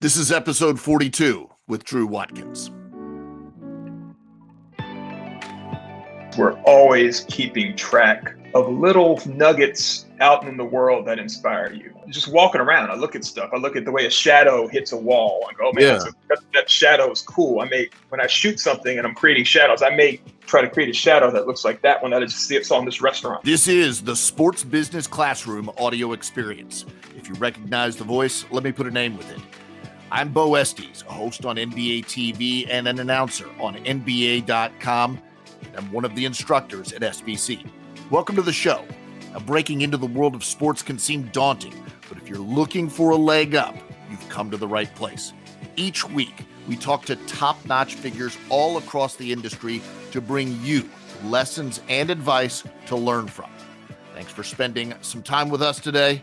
This is episode 42 with Drew Watkins. We're always keeping track of little nuggets out in the world that inspire you. Just walking around, I look at stuff. I look at the way a shadow hits a wall. I go, oh man, that shadow is cool. When I shoot something and I'm creating shadows, I may try to create a shadow that looks like that one that I just saw in this restaurant. This is the Sports Business Classroom audio experience. If you recognize the voice, let me put a name with it. I'm Bo Estes, a host on NBATV and an announcer on NBA.com. And I'm one of the instructors at SBC. Welcome to the show. Now, breaking into the world of sports can seem daunting, but if you're looking for a leg up, you've come to the right place. Each week, we talk to top-notch figures all across the industry to bring you lessons and advice to learn from. Thanks for spending some time with us today,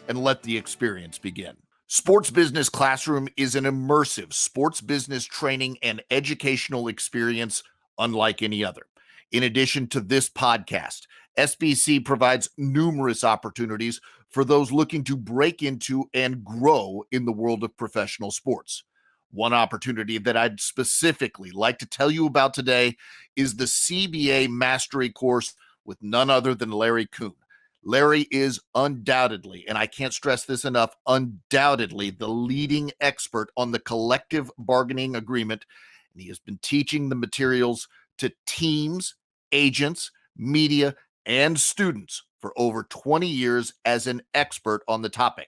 and let the experience begin. Sports Business Classroom is an immersive sports business training and educational experience unlike any other. In addition to this podcast, SBC provides numerous opportunities for those looking to break into and grow in the world of professional sports. One opportunity that I'd specifically like to tell you about today is the Cba Mastery Course with none other than Larry Kuhn. Larry is undoubtedly, and I can't stress this enough, undoubtedly the leading expert on the collective bargaining agreement, and he has been teaching the materials to teams, agents, media, and students for over 20 years as an expert on the topic.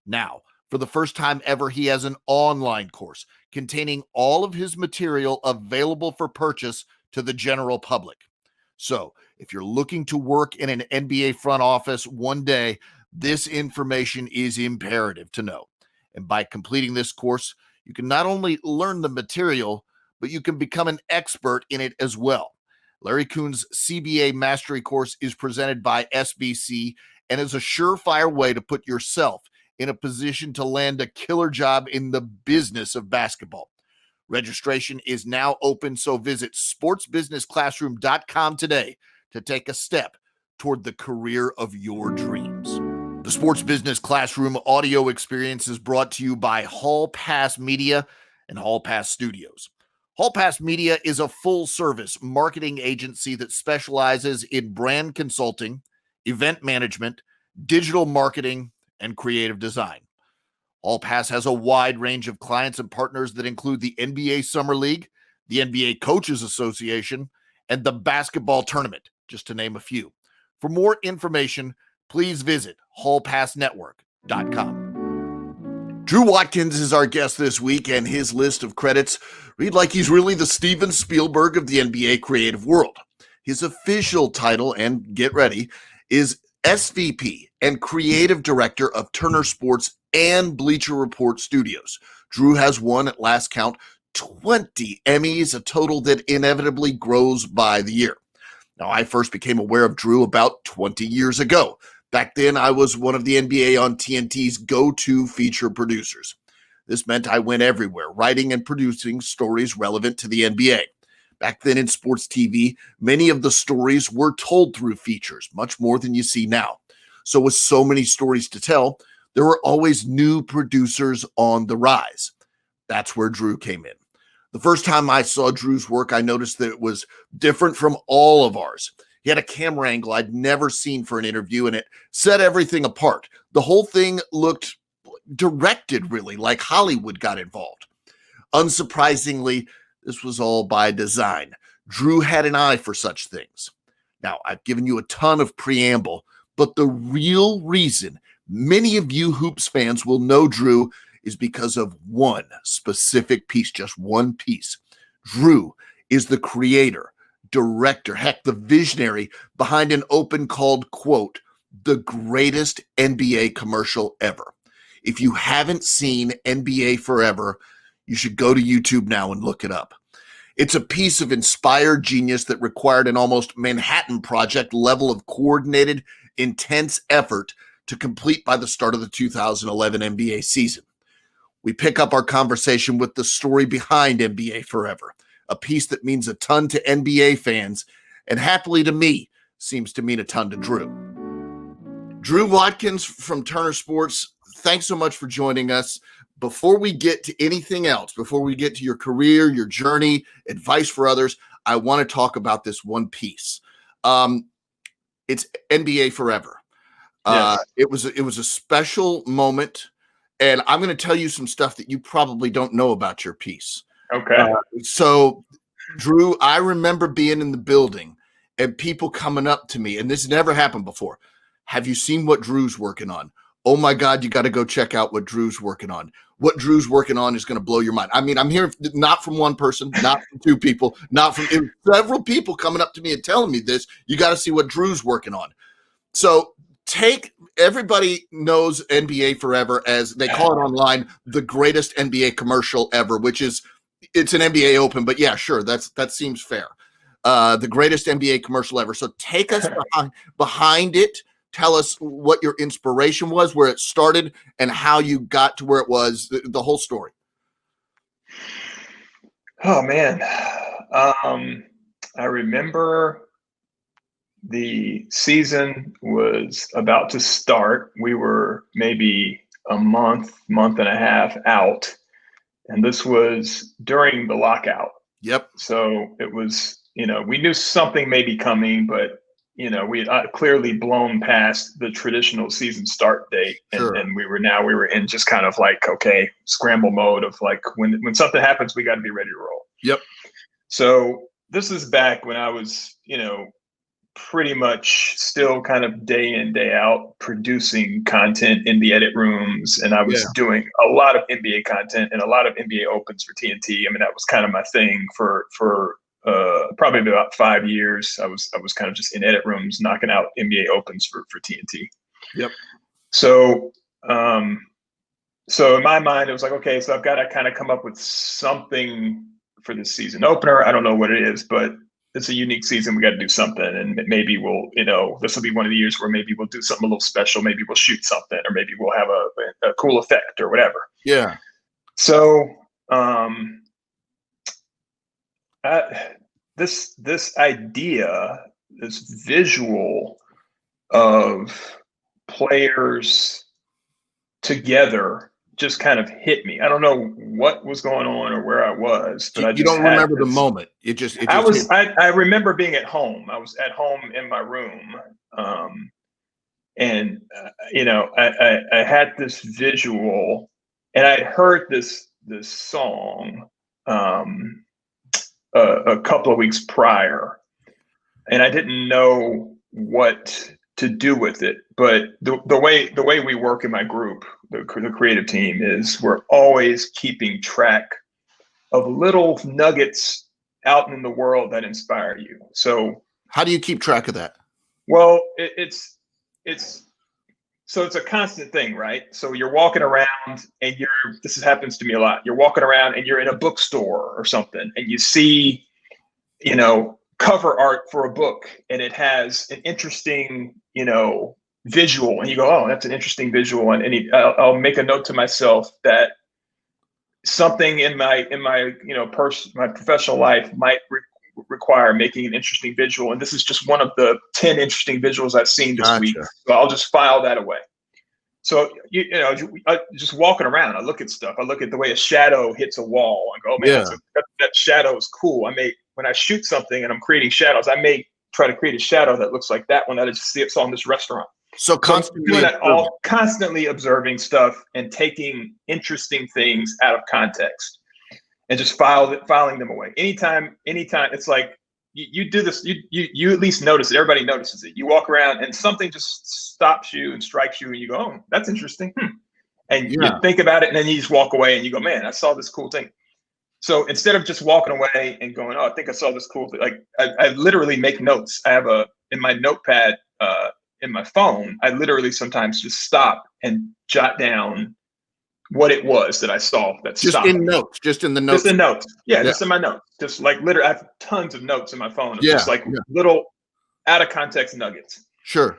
Now, for the first time ever, he has an online course containing all of his material available for purchase to the general public. So, if you're looking to work in an NBA front office one day, this information is imperative to know. And by completing this course, you can not only learn the material, but you can become an expert in it as well. Larry Kuhn's Cba Mastery Course is presented by SBC and is a surefire way to put yourself in a position to land a killer job in the business of basketball. Registration is now open, so visit sportsbusinessclassroom.com today to take a step toward the career of your dreams. The Sports Business Classroom audio experience is brought to you by Hall Pass Media and Hall Pass Studios. Hall Pass Media is a full-service marketing agency that specializes in brand consulting, event management, digital marketing, and creative design. Hall Pass has a wide range of clients and partners that include the NBA Summer League, the NBA Coaches Association, and the basketball tournament, just to name a few. For more information, please visit hallpassnetwork.com. Drew Watkins is our guest this week, and his list of credits read like he's really the Steven Spielberg of the NBA creative world. His official title, and get ready, is SVP and Creative Director of Turner Sports and Bleacher Report Studios. Drew has won, at last count, 20 Emmys, a total that inevitably grows by the year. Now, I first became aware of Drew about 20 years ago. Back then, I was one of the NBA on TNT's go-to feature producers. This meant I went everywhere, writing and producing stories relevant to the NBA. Back then in sports TV, many of the stories were told through features, much more than you see now. So with so many stories to tell, there were always new producers on the rise. That's where Drew came in. The first time I saw Drew's work, I noticed that it was different from all of ours. He had a camera angle I'd never seen for an interview, and it set everything apart. The whole thing looked directed, really, like Hollywood got involved. Unsurprisingly, this was all by design. Drew had an eye for such things. Now, I've given you a ton of preamble, but the real reason many of you Hoops fans will know Drew is because of one specific piece, just one piece. Drew is the creator, director, heck, the visionary behind an open called, quote, the greatest NBA commercial ever. If you haven't seen NBA Forever, you should go to YouTube now and look it up. It's a piece of inspired genius that required an almost Manhattan Project level of coordinated, intense effort to complete by the start of the 2011 NBA season. We pick up our conversation with the story behind NBA Forever, a piece that means a ton to NBA fans, and happily to me, seems to mean a ton to Drew. Drew Watkins from Turner Sports, thanks so much for joining us. before we get to anything else, before we get to your career, your journey, advice for others, I want to talk about this one piece. It's NBA Forever. Yes. It was a special moment, and I'm going to tell you some stuff that you probably don't know about your piece. Okay. So, Drew, I remember being in the building and people coming up to me, and this never happened before. Have you seen what Drew's working on? Oh my God, you got to go check out what Drew's working on. What Drew's working on is going to blow your mind. I mean, I'm hearing not from one person, not from two people, not from several people coming up to me and telling me this. You got to see what Drew's working on. So everybody knows NBA Forever, as they call it online, the greatest NBA commercial ever, which is, it's an NBA Open, but yeah, sure, that seems fair. The greatest NBA commercial ever. So take us behind it. Tell us what your inspiration was, where it started, and how you got to where it was, the whole story. Oh, man. I remember the season was about to start. We were maybe a month and a half out. And this was during the lockout. Yep. So it was, we knew something may be coming, but we had clearly blown past the traditional season start date. Sure. And we were in just kind of like, okay, scramble mode of like, when something happens, we got to be ready to roll. Yep. So this is back when I was, pretty much still kind of day in, day out producing content in the edit rooms. And I was doing a lot of NBA content and a lot of NBA Opens for TNT. I mean, that was kind of my thing for probably about 5 years. I was kind of just in edit rooms knocking out NBA Opens for TNT. Yep. So in my mind, it was like, okay, so I've got to kind of come up with something for this season opener. I don't know what it is, but it's a unique season. We got to do something, and maybe we'll, this will be one of the years where maybe we'll do something a little special. Maybe we'll shoot something, or maybe we'll have a cool effect or whatever. Yeah. So, this idea, this visual of players together just kind of hit me. I don't know what was going on or where I was, but you don't remember the moment. I remember being at home. I was at home in my room. And I had this visual, and I heard this song a couple of weeks prior, and I didn't know what to do with it. But the way we work in my group, the creative team, is we're always keeping track of little nuggets out in the world that inspire you. So how do you keep track of that? Well, it's a constant thing, right? So you're walking around and this happens to me a lot. You're walking around and you're in a bookstore or something, and you see, cover art for a book, and it has an interesting, visual, and you go, oh, that's an interesting visual. And I'll make a note to myself that something in my my professional life might require making an interesting visual, and this is just one of the 10 interesting visuals I've seen this week. So I'll just file that away. So just walking around, I look at stuff. I look at the way a shadow hits a wall. I go, oh man, that shadow is cool. When I shoot something and I'm creating shadows, I may try to create a shadow that looks like that one that I just saw in this restaurant. So constantly observing stuff and taking interesting things out of context and just filing them away. Anytime, it's like you do this, you at least notice it. Everybody notices it. You walk around and something just stops you and strikes you, and you go, oh, that's interesting. And you think about it, and then you just walk away and you go, man, I saw this cool thing. So instead of just walking away and going, oh, I think I saw this cool thing, like I literally make notes. I have in my notepad in my phone, I literally sometimes just stop and jot down what it was that I saw. Just in the notes. Just in notes. Yeah, just in my notes. Just like literally, I have tons of notes in my phone. Just like little out of context nuggets. Sure.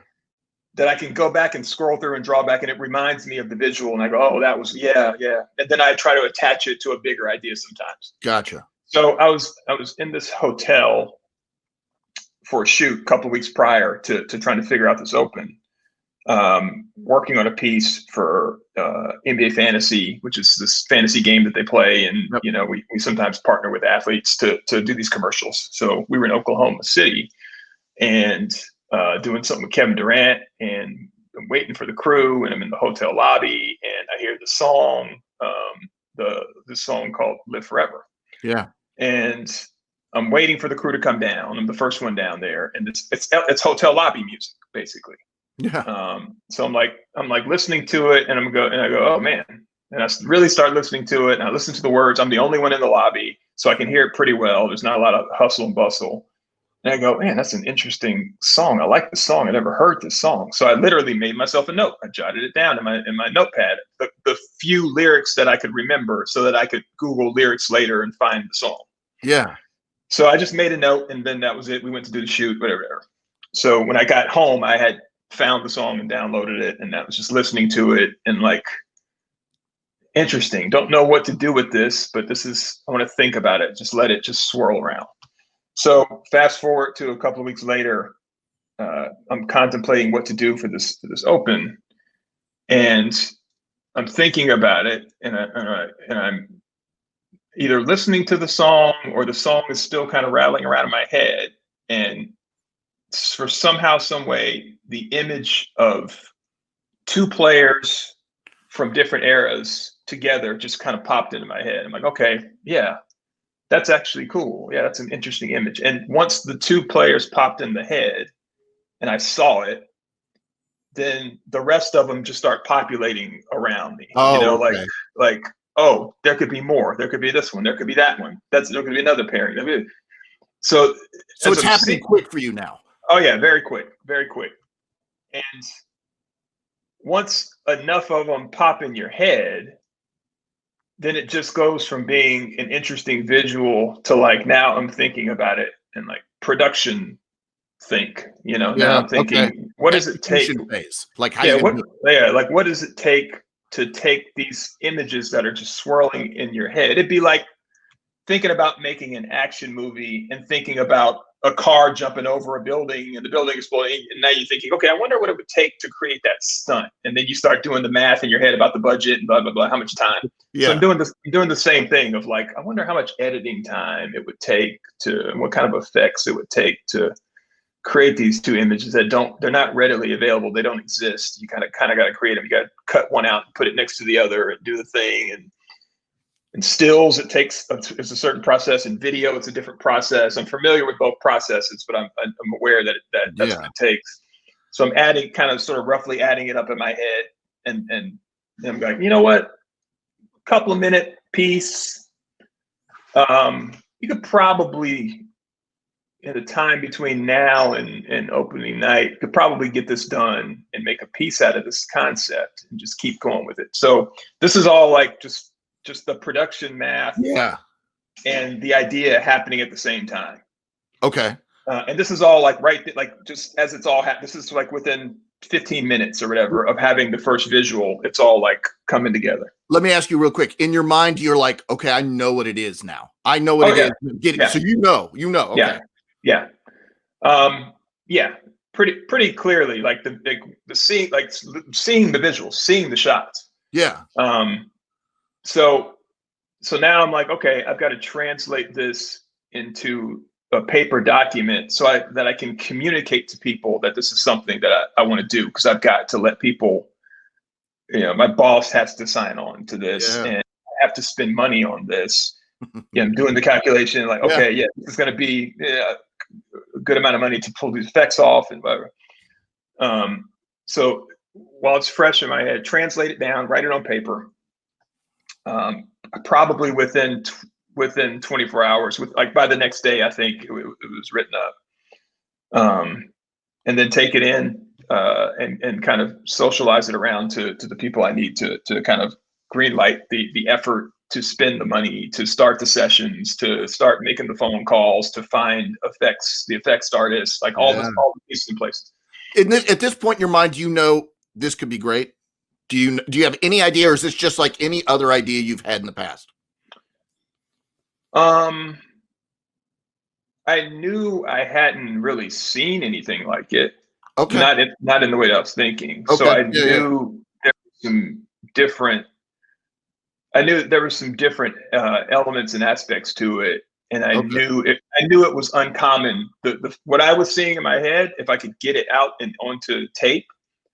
That I can go back and scroll through and draw back, and it reminds me of the visual, and I go, oh, that was, yeah. And then I try to attach it to a bigger idea sometimes. Gotcha. So I was in this hotel for a shoot a couple of weeks prior to trying to figure out this open. working on a piece for NBA Fantasy, which is this fantasy game that they play. And, Yep. you know, we sometimes partner with athletes to do these commercials. So we were in Oklahoma City and doing something with Kevin Durant, and I'm waiting for the crew, and I'm in the hotel lobby, and I hear the song, the song called Live Forever. Yeah. And I'm waiting for the crew to come down. I'm the first one down there, and it's hotel lobby music, basically. Yeah. So I'm like listening to it, and I go, oh man. And I really start listening to it, and I listen to the words. I'm the only one in the lobby, so I can hear it pretty well. There's not a lot of hustle and bustle. And I go, man, that's an interesting song. I like the song. I never heard this song. So I literally made myself a note. I jotted it down in my notepad, the few lyrics that I could remember, so that I could Google lyrics later and find the song. Yeah. So I just made a note, and then that was it. We went to do the shoot, whatever. So when I got home, I had found the song and downloaded it, and I was just listening to it and like, interesting. Don't know what to do with this, but I want to think about it. Just let it just swirl around. So fast forward to a couple of weeks later, I'm contemplating what to do for this open, and I'm thinking about it, and I'm either listening to the song, or the song is still kind of rattling around in my head, and for somehow, some way, the image of two players from different eras together just kind of popped into my head. I'm like, okay, yeah. That's actually cool. Yeah, that's an interesting image. And once the two players popped in the head and I saw it, then the rest of them just start populating around me. Oh, you know, okay. like, oh, there could be more. There could be this one. There could be that one. There could be another pairing. So it's happening quick for you now. Oh yeah, very quick, very quick. And once enough of them pop in your head, then it just goes from being an interesting visual to like, now I'm thinking about it and like production think, you know. Now I'm thinking, what does it take? Phase. Like how like what does it take to take these images that are just swirling in your head? It'd be like thinking about making an action movie and thinking about a car jumping over a building and the building exploding, and now you're thinking, okay, I wonder what it would take to create that stunt. And then you start doing the math in your head about the budget and blah blah blah, how much time. Yeah. So I'm doing the same thing of like, I wonder how much editing time it would take to, and what kind of effects it would take to create these two images that they're not readily available. They don't exist. You kind of got to create them. You got to cut one out and put it next to the other and do the thing. And stills, it's a certain process. In video, it's a different process. I'm familiar with both processes, but I'm aware that that's what it takes. So I'm sort of roughly adding it up in my head, and I'm like, you know what, couple of minute piece. You could probably, in the time between now and opening night, could probably get this done and make a piece out of this concept and just keep going with it. So this is all like just the production math, and the idea happening at the same time. Okay. And this is all like just as it's all this is like within 15 minutes or whatever of having the first visual. It's all like coming together. Let me ask you real quick. In your mind, you're like, okay, I know what it is now. I know what it is. Get it. Yeah. So you know. Okay. Yeah. Yeah. Pretty clearly, like the seeing the visuals, seeing the shots. Yeah. So now I'm like, okay, I've got to translate this into a paper document that I can communicate to people that this is something that I want to do, because I've got to let people, my boss has to sign on to this, and I have to spend money on this. I'm doing the calculation like, okay, this is going to be a good amount of money to pull these effects off and whatever. So while it's fresh in my head, translate it down, write it on paper. Probably within 24 hours, by the next day, I think it was written up. And then take it in and kind of socialize it around to the people I need to kind of green light the effort to spend the money, to start the sessions, to start making the phone calls, to find the effects artists, like all the pieces in place. At this point in your mind, this could be great? Do you have any idea, or is this just like any other idea you've had in the past? I knew I hadn't really seen anything like it. Okay. Not in the way that I was thinking. Okay. So I Yeah. knew there was some different. I knew there were some different elements and aspects to it, and I Okay. knew it was uncommon. What I was seeing in my head, if I could get it out and onto tape,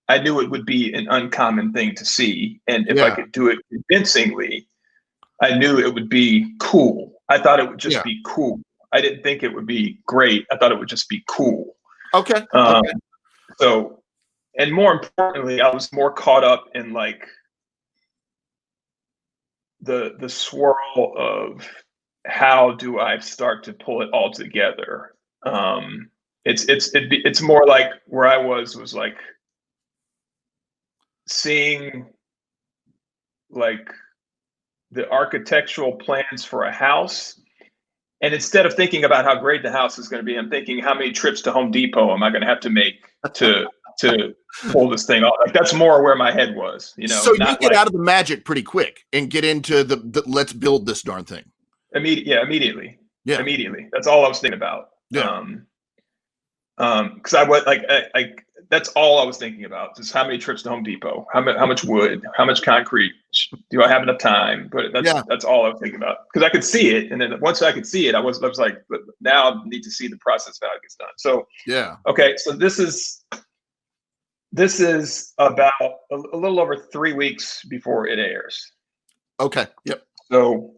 I knew it would be an uncommon thing to see, and if I Yeah. could do it convincingly, I knew it would be cool. I thought it would just Yeah. be cool. I didn't think it would be great. I thought it would just be cool. Okay. Um, Okay. so, and more importantly, I was more caught up in like the swirl of how do I start to pull it all together. It's more like where I was like seeing like the architectural plans for a house. And instead of thinking about how great the house is going to be, I'm thinking how many trips to Home Depot am I going to have to make to pull this thing off? Like that's more where my head was, So you not get like out of the magic pretty quick and get into the let's build this darn thing. immediately. Yeah. Immediately. That's all I was thinking about. Yeah. Because I was like that's all I was thinking about. Just how many trips to Home Depot, how much wood, how much concrete, do I have enough time? But that's all I was thinking about because I could see it, and then once I could see it, I was like, now I need to see the process of how it gets done. So Yeah. okay, so this is about a little over 3 weeks before it airs. Okay. Yep. So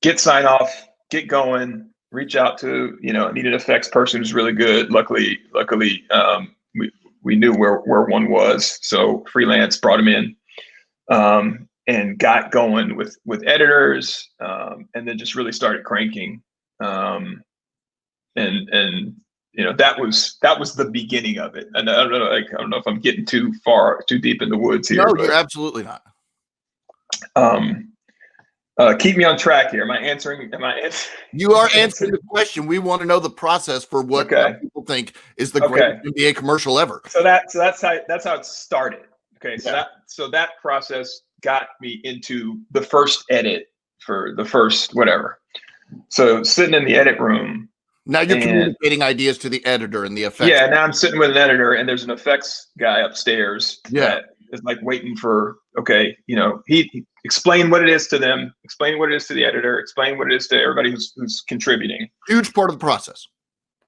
get sign off, get going. Reach out to needed effects person who's really good. Luckily, we knew where one was, so freelance brought him in, and got going with editors, and then just really started cranking, and that was the beginning of it. And I don't know if I'm getting too deep in the woods here. No, but, you're absolutely not. Keep me on track here. Am I answering? You are answering the question. We want to know the process for what people think is the greatest NBA commercial ever. So that's how it started. Okay, so that process got me into the first edit for the first whatever. So sitting in the edit room. Now you're communicating ideas to the editor and the effects. Yeah, now I'm sitting with an editor, and there's an effects guy upstairs that is like waiting for. Okay, he explain what it is to them, explain what it is to the editor, explain what it is to everybody who's contributing. Huge part of the process.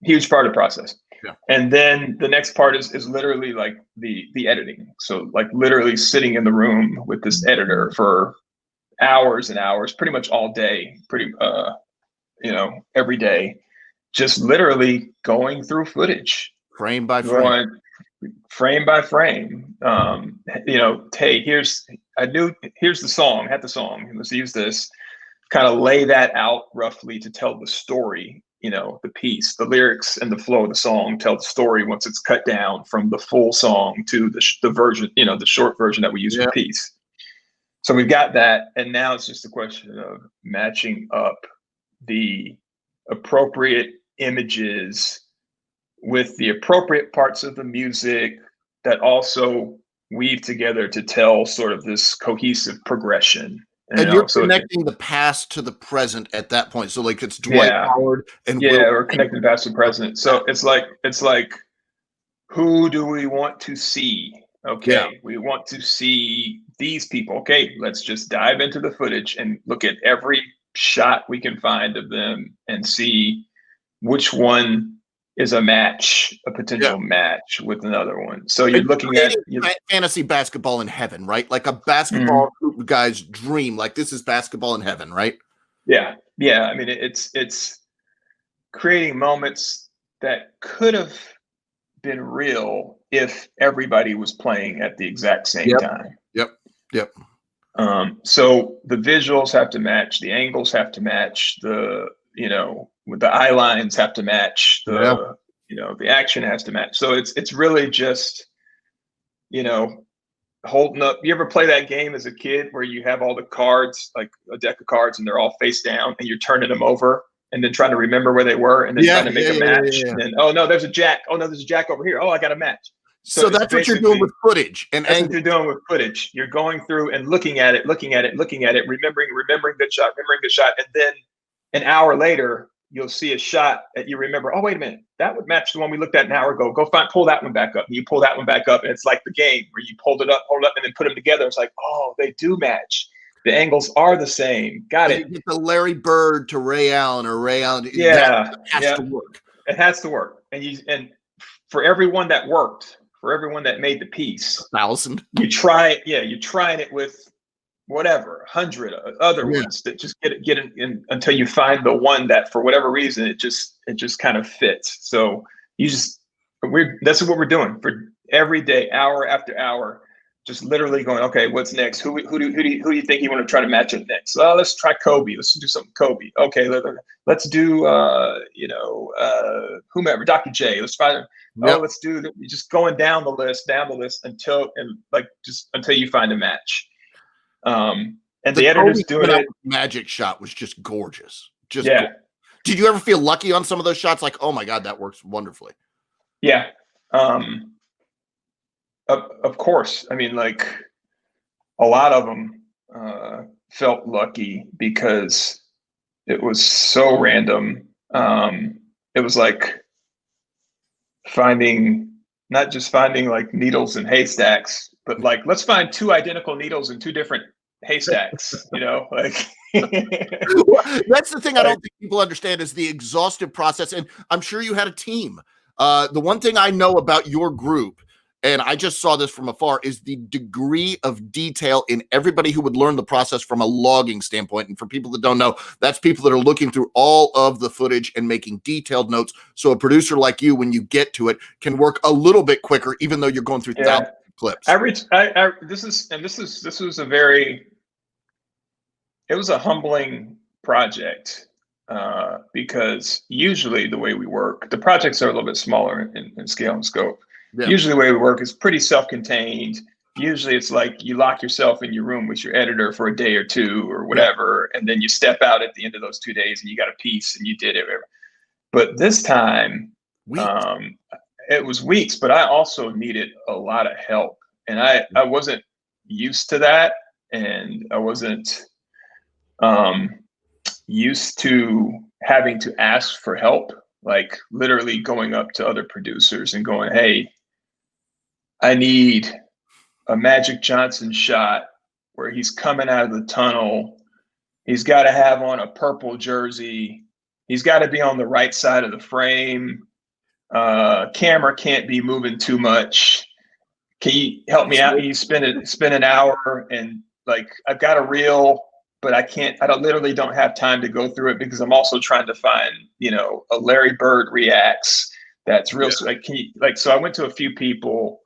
Huge part of the process. Yeah. And then the next part is literally like the editing. So like literally sitting in the room with this editor for hours and hours, pretty much all day, every day, just literally going through footage. Frame by frame. Frame by frame. Hey, here's the song, had the song, let's use this, kind of lay that out roughly to tell the story, the piece, the lyrics and the flow of the song tell the story once it's cut down from the full song to the version, the short version that we use for the piece. So we've got that, and now it's just a question of matching up the appropriate images with the appropriate parts of the music that also weave together to tell sort of this cohesive progression. And you're connecting the past to the present at that point. So like it's Dwight Howard and we're connecting past to present. So it's like, who do we want to see? Okay, we want to see these people. Okay, let's just dive into the footage and look at every shot we can find of them and see which one is a potential match with another one. So you're looking at fantasy basketball in heaven, right? Like a basketball guy's dream. Like this is basketball in heaven, right? Yeah. I mean, it's creating moments that could have been real if everybody was playing at the exact same time. Yep. So the visuals have to match, the angles have to match, with the eye lines have to match, the action has to match. So it's really just, holding up. You ever play that game as a kid where you have all the cards, like a deck of cards, and they're all face down, and you're turning them over and then trying to remember where they were and then trying to make a match. And then, oh no, there's a jack. Oh no, there's a jack over here. Oh, I got a match. So that's what you're doing with footage. And that's what you're doing with footage. You're going through and looking at it, remembering good shot, and then an hour later, you'll see a shot that you remember, oh, wait a minute, that would match the one we looked at an hour ago. Go pull that one back up. And you pull that one back up, and it's like the game where you hold it up, and then put them together. It's like, oh, they do match. The angles are the same. Got it. You get the Larry Bird to Ray Allen or Ray Allen. Yeah. That has to work. It has to work. And for everyone that worked, for everyone that made the piece, 1,000. You try it. Yeah, you're trying it with whatever, 100 other ones that just get it in until you find the one that for whatever reason it just kind of fits. So that's what we're doing for every day, hour after hour, just literally going, okay, what's next? Who do you think you want to try to match up next? Well, let's try Kobe. Let's do something Kobe. Okay, let's do whomever, Dr. J. Let's try. Oh, let's do just going down the list until you find a match. And the editor's doing it. Magic shot was just gorgeous. Gorgeous. Did you ever feel lucky on some of those shots? Like, oh my God, that works wonderfully. Yeah. Of course. I mean, like a lot of them felt lucky because it was so random. It was like not just finding like needles in haystacks, but like, let's find 2 identical needles in 2 different haystacks, like. That's the thing I don't think people understand is the exhaustive process. And I'm sure you had a team. The one thing I know about your group, and I just saw this from afar, is the degree of detail in everybody who would learn the process from a logging standpoint. And for people that don't know, that's people that are looking through all of the footage and making detailed notes. So a producer like you, when you get to it, can work a little bit quicker, even though you're going through thousands of clips. It was a humbling project because usually the way we work, the projects are a little bit smaller in scale and scope. Yeah. Usually the way we work is pretty self-contained. Usually it's like you lock yourself in your room with your editor for a day or 2 or whatever, and then you step out at the end of those 2 days and you got a piece and you did it. But this time, it was weeks, but I also needed a lot of help. And I wasn't used to that, and I wasn't used to having to ask for help, like literally going up to other producers and going, hey, I need a Magic Johnson shot where he's coming out of the tunnel. He's got to have on a purple jersey. He's got to be on the right side of the frame. Camera can't be moving too much. Can you help me out? You spend an hour, and like, I've got a reel, but I literally don't have time to go through it because I'm also trying to find, a Larry Bird reacts. That's real. Yeah. So I went to a few people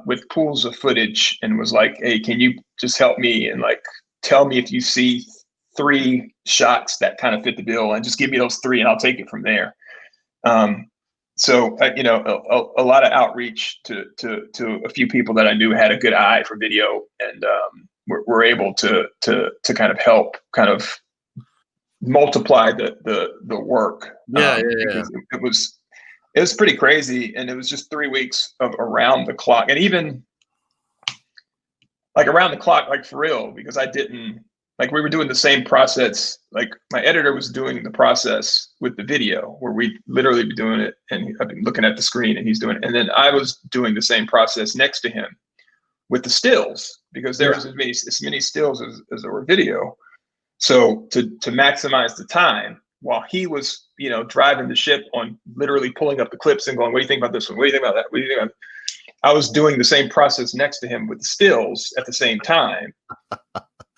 with pools of footage and was like, hey, can you just help me and like, tell me if you see 3 shots that kind of fit the bill, and just give me those 3 and I'll take it from there. So, a lot of outreach to a few people that I knew had a good eye for video, and were able to kind of help kind of multiply the work. It was pretty crazy, and it was just 3 weeks of around the clock, and even like around the clock, like for real, because we were doing the same process. Like my editor was doing the process with the video where we literally be doing it, and I've been looking at the screen and he's doing it. And then I was doing the same process next to him with the stills, because there was as many stills as there were video. So to maximize the time while he was, driving the ship on literally pulling up the clips and going, what do you think about this one? What do you think about that? What do you think about that? I was doing the same process next to him with the stills at the same time.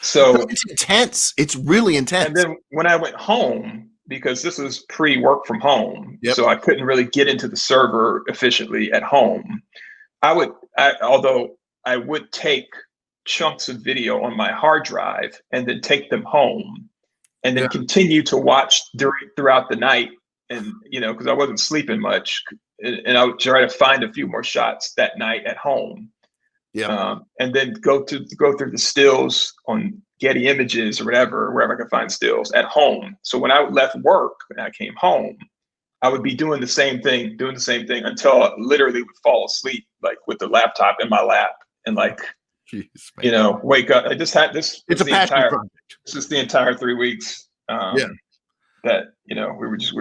So it's intense. It's really intense. And then when I went home, because this was pre-work from home, so I couldn't really get into the server efficiently at home. Although I would take chunks of video on my hard drive and then take them home, and then continue to watch throughout the night, and because I wasn't sleeping much, and I would try to find a few more shots that night at home. And then go through the stills on Getty Images or wherever I could find stills at home. So when I left work and I came home, I would be doing the same thing until I literally would fall asleep, like with the laptop in my lap, and like, wake up. I just had this. It's a passion project. This is the entire 3 weeks. that, we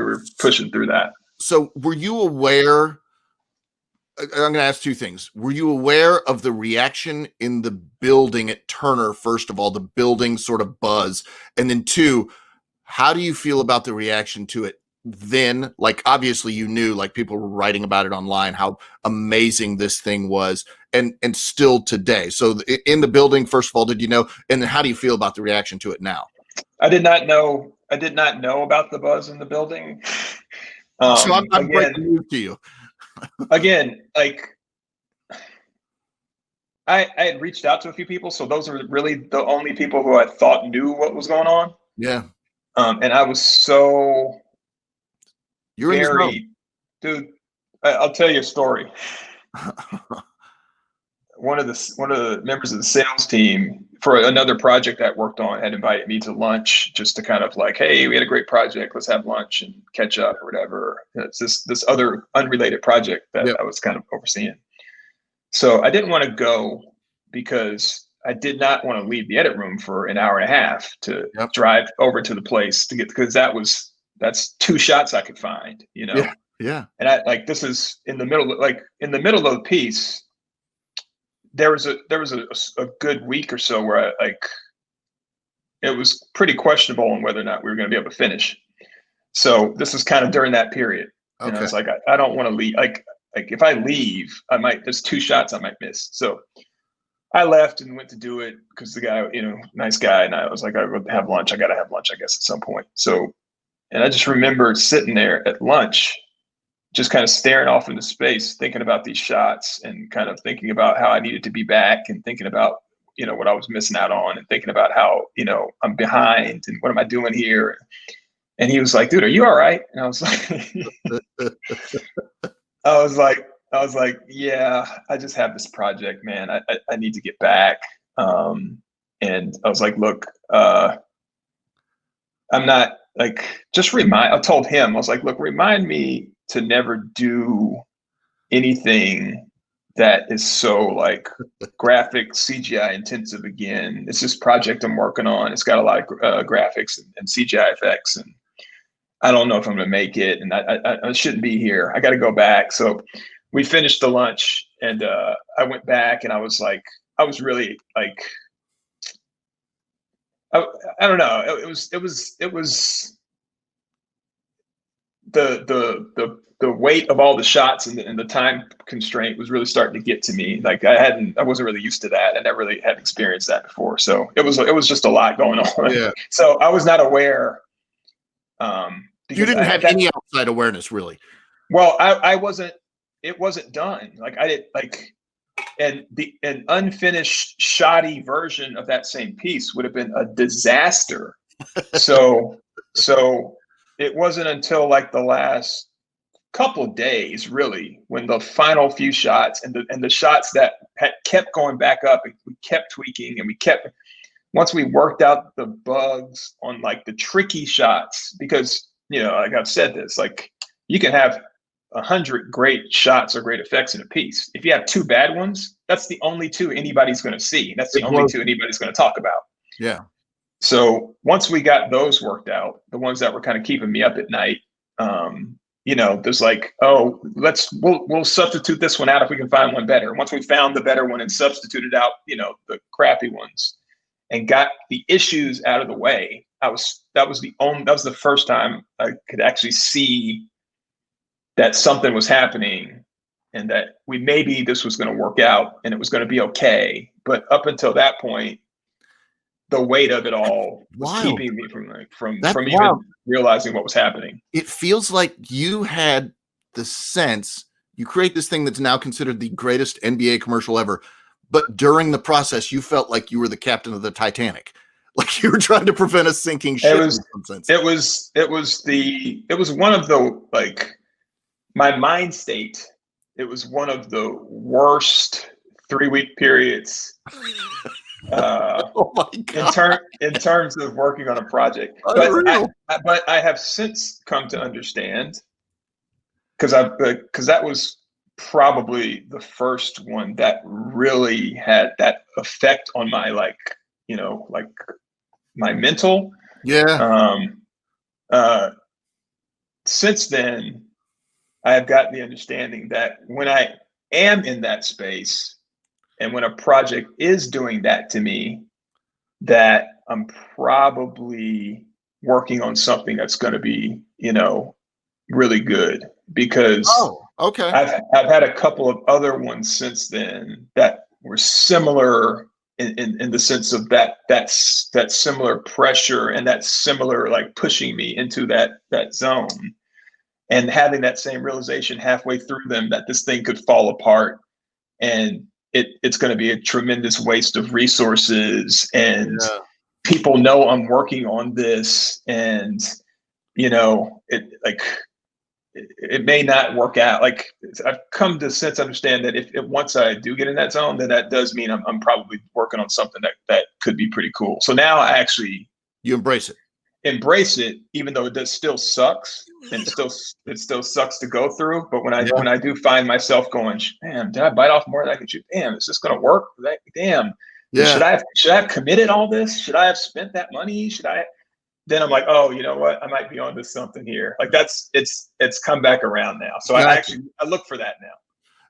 were pushing through that. So were you aware? I'm going to ask two things. Were you aware of the reaction in the building at Turner? First of all, the building sort of buzz. And then two, how do you feel about the reaction to it then? Like, obviously you knew, like, people were writing about it online, how amazing this thing was, and still today. So in the building, first of all, did you know? And then how do you feel about the reaction to it now? I did not know about the buzz in the building. So I'm breaking news to you. Again, like, I had reached out to a few people, so those are really the only people who I thought knew what was going on. Yeah. And I was so very, dude. I'll tell you a story. One of the members of the sales team for another project I worked on had invited me to lunch, just to kind of like, hey, we had a great project, let's have lunch and catch up or whatever. It's this other unrelated project that I was kind of overseeing. So I didn't want to go because I did not want to leave the edit room for an hour and a half to drive over to the place to get, because that's 2 shots I could find, Yeah. And I this is in the middle of the piece. There was a good week or so where it was pretty questionable on whether or not we were going to be able to finish. So this is kind of during that period. Okay. And I was like, I don't want to leave. Like if I leave, there's 2 shots I might miss. So I left and went to do it because the guy, nice guy. And I was like, I would have lunch. I got to have lunch, I guess, at some point. So, and I just remember sitting there at lunch, just kind of staring off into space, thinking about these shots and kind of thinking about how I needed to be back and thinking about, what I was missing out on and thinking about how, I'm behind and what am I doing here? And he was like, dude, are you all right? And I was like, I was like, yeah, I just have this project, man. I need to get back. And I was like, look, I'm not I told him, I was like, look, remind me to never do anything that is so like graphic CGI intensive again. It's this project I'm working on. It's got a lot of graphics and CGI effects, and I don't know if I'm gonna make it, and I shouldn't be here. I got to go back. So we finished the lunch, and I went back, and I was really like, I don't know. It was the weight of all the shots and the time constraint was really starting to get to me. Like I wasn't really used to that. I never really had experienced that before. So it was just a lot going on. Yeah. So I was not aware. You didn't have any outside awareness, really. Well, I wasn't. It wasn't done. Like I did. Like, and an unfinished, shoddy version of that same piece would have been a disaster. So it wasn't until like the last couple of days, really, when the final few shots and the shots that had kept going back up, and we kept tweaking, and once we worked out the bugs on like the tricky shots, because like I've said this, like you can have 100 great shots or great effects in a piece. If you have 2 bad ones, that's the only 2 anybody's going to see. That's the only 2 anybody's going to talk about. Yeah. So once we got those worked out, the ones that were kind of keeping me up at night, there's like, oh, we'll substitute this one out if we can find one better. Once we found the better one and substituted out, the crappy ones and got the issues out of the way, that was the first time I could actually see that something was happening and that maybe this was going to work out and it was going to be okay. But up until that point, the weight of it all was keeping me from even realizing what was happening. It feels like you had the sense you create this thing that's now considered the greatest NBA commercial ever, but during the process, you felt like you were the captain of the Titanic, like you were trying to prevent a sinking ship. It was one of the, like, my mind state. It was one of the worst 3-week periods. Oh my God. In terms of working on a project, but I have since come to understand, because that was probably the first one that really had that effect on my, like my mental. Yeah. Since then, I have gotten the understanding that when I am in that space and when a project is doing that to me, that I'm probably working on something that's going to be, really good, because Oh, okay. I've had a couple of other ones since then that were similar in the sense of that similar pressure and that similar, like, pushing me into that zone, and having that same realization halfway through them that this thing could fall apart, and it's going to be a tremendous waste of resources, and Yeah. people know I'm working on this, and it may not work out. Like, I've come to sense understand that if once I do get in that zone, then that does mean I'm probably working on something that could be pretty cool. So now I actually You embrace it. embrace it, even though it still sucks, and it still sucks to go through. But when Yeah. I do find myself going, damn, did I bite off more than I could chew? Damn, is this going to work? Damn, Yeah. should I have committed all this? Should I have spent that money? Then I'm like, oh, you know what? I might be onto something here. Like, it's come back around now. So I look for that now.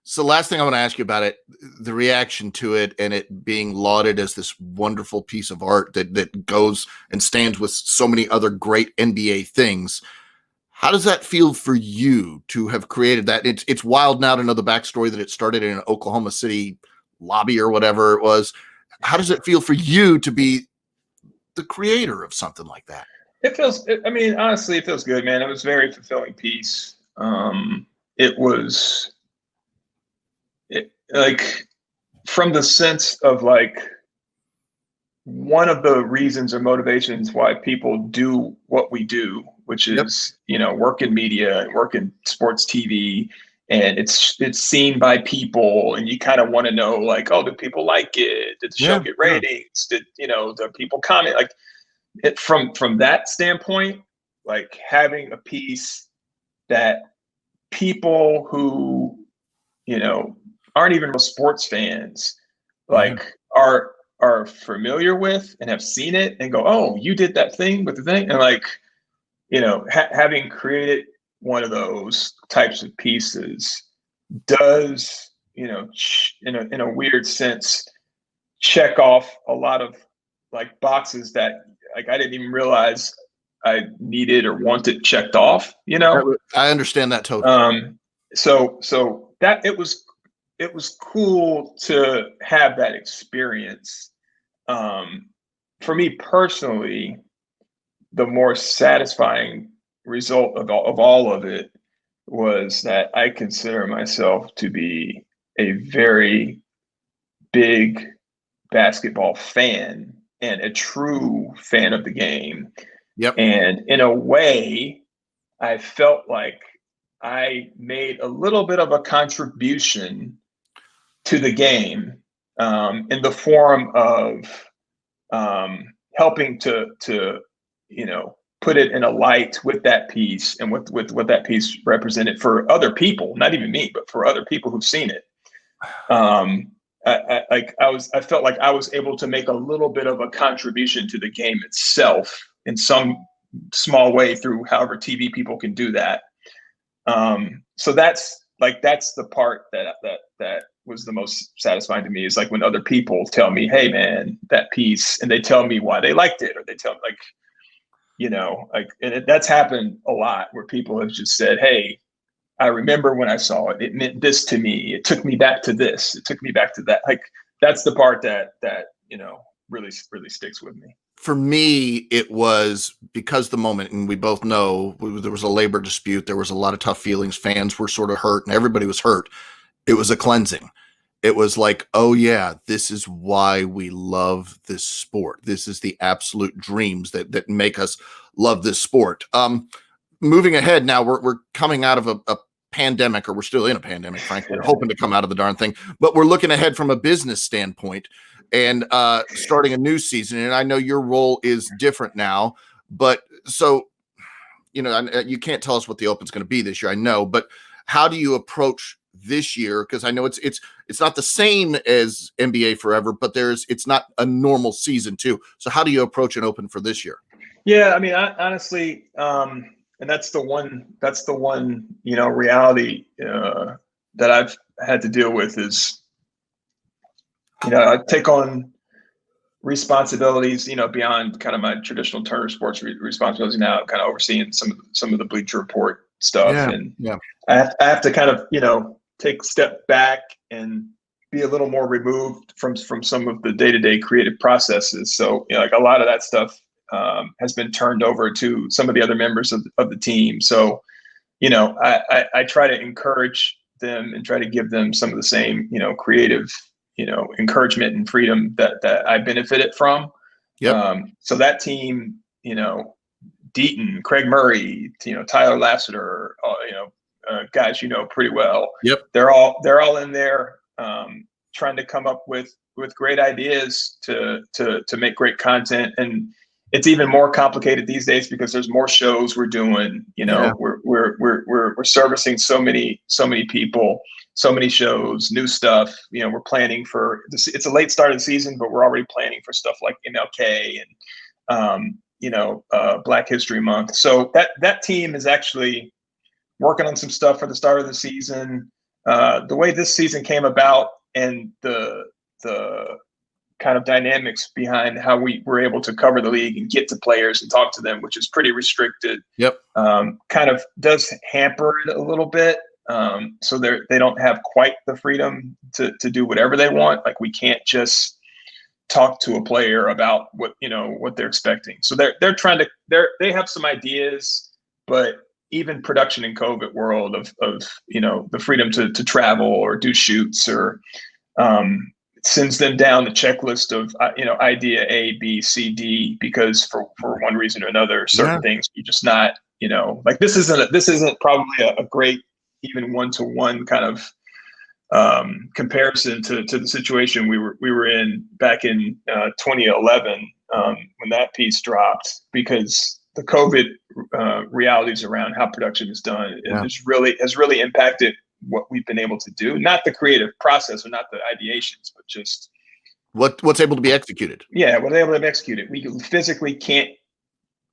So last thing I want to ask you about it, the reaction to it and it being lauded as this wonderful piece of art that goes and stands with so many other great NBA things. How does that feel for you to have created that? It's wild now to know the backstory that it started in an Oklahoma City lobby or whatever it was. How does it feel for you to be the creator of something like that? Honestly, it feels good, man. It was a very fulfilling piece. It was like, from the sense of, like, one of the reasons or motivations why people do what we do, which is, work in media and work in sports TV, and it's seen by people, and you kind of want to know, like, oh, do people like it? Did the show get ratings? Did do people comment? Like, from that standpoint, like, having a piece that people who aren't even real sports fans, like, are familiar with and have seen it and go, oh, you did that thing with the thing, and, like, having created one of those types of pieces does, in a weird sense, check off a lot of, like, boxes that, like, I didn't even realize I needed or wanted checked off. I understand that totally. So that it was cool to have that experience. For me personally, the more satisfying result of all of it was that I consider myself to be a very big basketball fan and a true fan of the game. Yep. And in a way, I felt like I made a little bit of a contribution to the game, in the form of helping to put it in a light with that piece and with what that piece represented for other people, not even me, but for other people who've seen it. I felt like I was able to make a little bit of a contribution to the game itself in some small way through however TV people can do that. So that's the part that was the most satisfying to me, is like when other people tell me, hey man, that piece, and they tell me why they liked it, or they tell me, like, that's happened a lot, where people have just said, hey, I remember when I saw it, it meant this to me. It took me back to this. It took me back to that. Like, that's the part that really, really sticks with me. For me, it was because the moment, and we both know there was a labor dispute. There was a lot of tough feelings. Fans were sort of hurt and everybody was hurt. It was a cleansing. It was like, oh yeah, this is why we love this sport. This is the absolute dreams that make us love this sport. Moving ahead now, we're coming out of a pandemic, or we're still in a pandemic, frankly. We're hoping to come out of the darn thing, but we're looking ahead from a business standpoint and starting a new season. And I know your role is different now, but so, you can't tell us what the Open's going to be this year, I know, but how do you approach this year? Because I know it's not the same as NBA Forever, but it's not a normal season too. So how do you approach an Open for this year? Yeah, I mean, honestly, and that's the one, reality that I've had to deal with is, I take on responsibilities, beyond kind of my traditional Turner Sports responsibilities now, kind of overseeing some of the Bleacher Report stuff, Yeah, and yeah. I have to kind of take a step back and be a little more removed from some of the day-to-day creative processes. So like a lot of that stuff has been turned over to some of the other members of the team. So I try to encourage them and try to give them some of the same creative encouragement and freedom that I benefited from. Yep. So that team, Deaton, Craig Murray, Tyler Lassiter, guys pretty well. Yep. They're all in there trying to come up with great ideas to make great content. And it's even more complicated these days because there's more shows we're doing. Yeah. We're servicing so many people, so many shows, new stuff. We're planning for this. It's a late start of the season, but we're already planning for stuff like MLK and Black History Month. So that team is actually working on some stuff for the start of the season. The way this season came about and the kind of dynamics behind how we were able to cover the league and get to players and talk to them, which is pretty restricted. Yep. Kind of does hamper it a little bit. So they don't have quite the freedom to do whatever they want. Like we can't just talk to a player about what they're expecting. So they're trying to they have some ideas, but even production in COVID world of the freedom to travel or do shoots or sends them down the checklist of idea A, B, C, D, because for one reason or another, certain things you're just not like this isn't probably a great even one-to-one kind of comparison to the situation we were in back in 2011 when that piece dropped, because the COVID realities around how production is done has really impacted what we've been able to do. Not the creative process or not the ideations, but just what's able to be executed. Yeah, what's able to be executed. We physically can't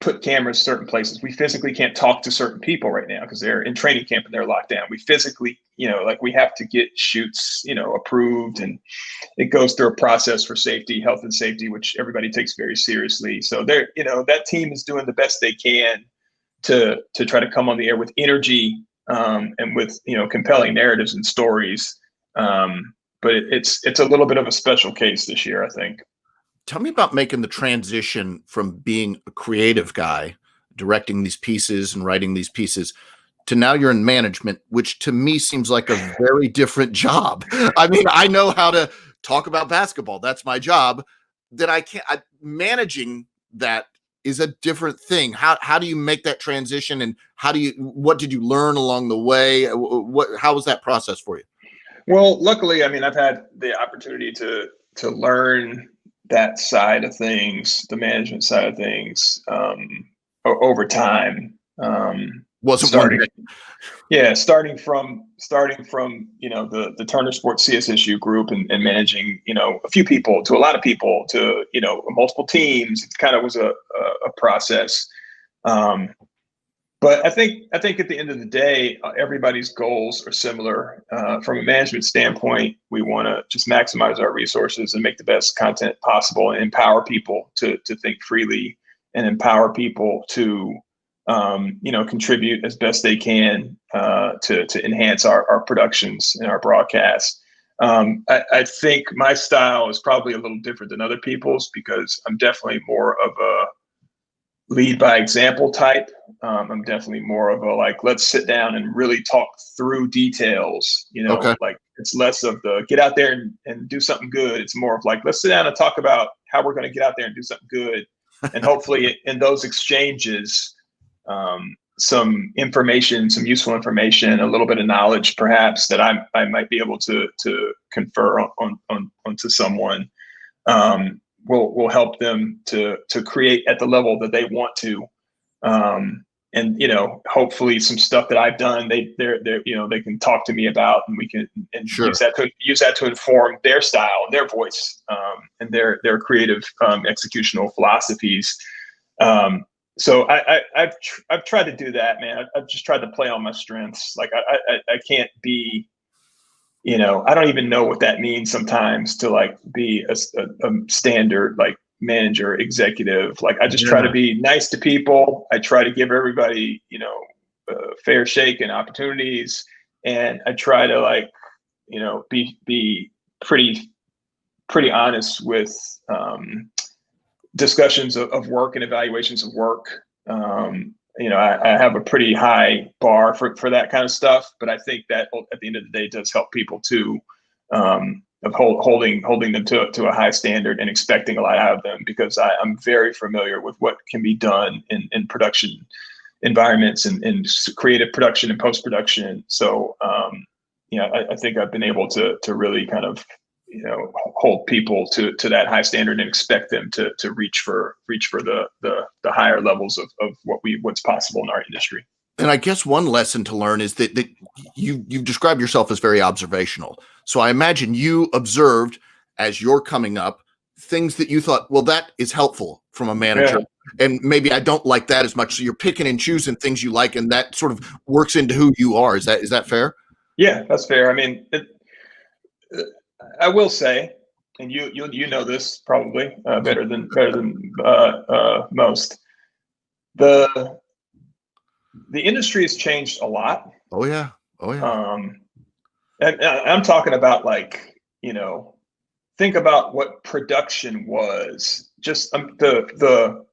put cameras certain places. We physically can't talk to certain people right now because they're in training camp and they're locked down. We physically, we have to get shoots, approved, and it goes through a process for safety, health and safety, which everybody takes very seriously. So they're, that team is doing the best they can to try to come on the air with energy and with, compelling narratives and stories. But it's a little bit of a special case this year, I think. Tell me about making the transition from being a creative guy, directing these pieces and writing these pieces, to now you're in management, which to me seems like a very different job. I mean, I know how to talk about basketball. That's my job. That managing that is a different thing. How do you make that transition, and what did you learn along the way? How was that process for you? Well, luckily, I mean, I've had the opportunity to learn that side of things, the management side of things, over time. Starting from the Turner Sports CSSU group and managing a few people to a lot of people to multiple teams. It kind of was a process. But I think at the end of the day, everybody's goals are similar. From a management standpoint, we want to just maximize our resources and make the best content possible and empower people to think freely and empower people to contribute as best they can to enhance our productions and our broadcasts. I think my style is probably a little different than other people's because I'm definitely more of a lead by example type. I'm definitely more of a let's sit down and really talk through details. Okay. Like it's less of the get out there and do something good. It's more of let's sit down and talk about how we're going to get out there and do something good. And hopefully in those exchanges, some information, some useful information, a little bit of knowledge, perhaps that I might be able to confer onto someone. Will help them to create at the level that they want to, and hopefully some stuff that I've done they can talk to me about, and we can use that to inform their style and their voice and their creative executional philosophies. So I've tried to do that, man. I've just tried to play on my strengths. Like I can't be, I don't even know what that means sometimes to like be a standard like manager, executive. Like I just try to be nice to people. I try to give everybody, a fair shake and opportunities, and I try to like, be pretty honest with discussions of work and evaluations of work. I have a pretty high bar for that kind of stuff, but I think that at the end of the day does help people too, of holding them to a high standard and expecting a lot out of them, because I'm very familiar with what can be done in production environments and creative production and post-production. So, I think I've been able to really kind of, hold people to that high standard and expect them to reach for the higher levels of what's possible in our industry. And I guess one lesson to learn is that you've described yourself as very observational. So I imagine you observed as you're coming up things that you thought, well, that is helpful from a manager. Yeah. And maybe I don't like that as much. So you're picking and choosing things you like, and that sort of works into who you are. Is that fair? Yeah, that's fair. I mean, I will say, and you know this probably better than most. The industry has changed a lot. Oh yeah. And I'm talking about like, think about what production was. Just the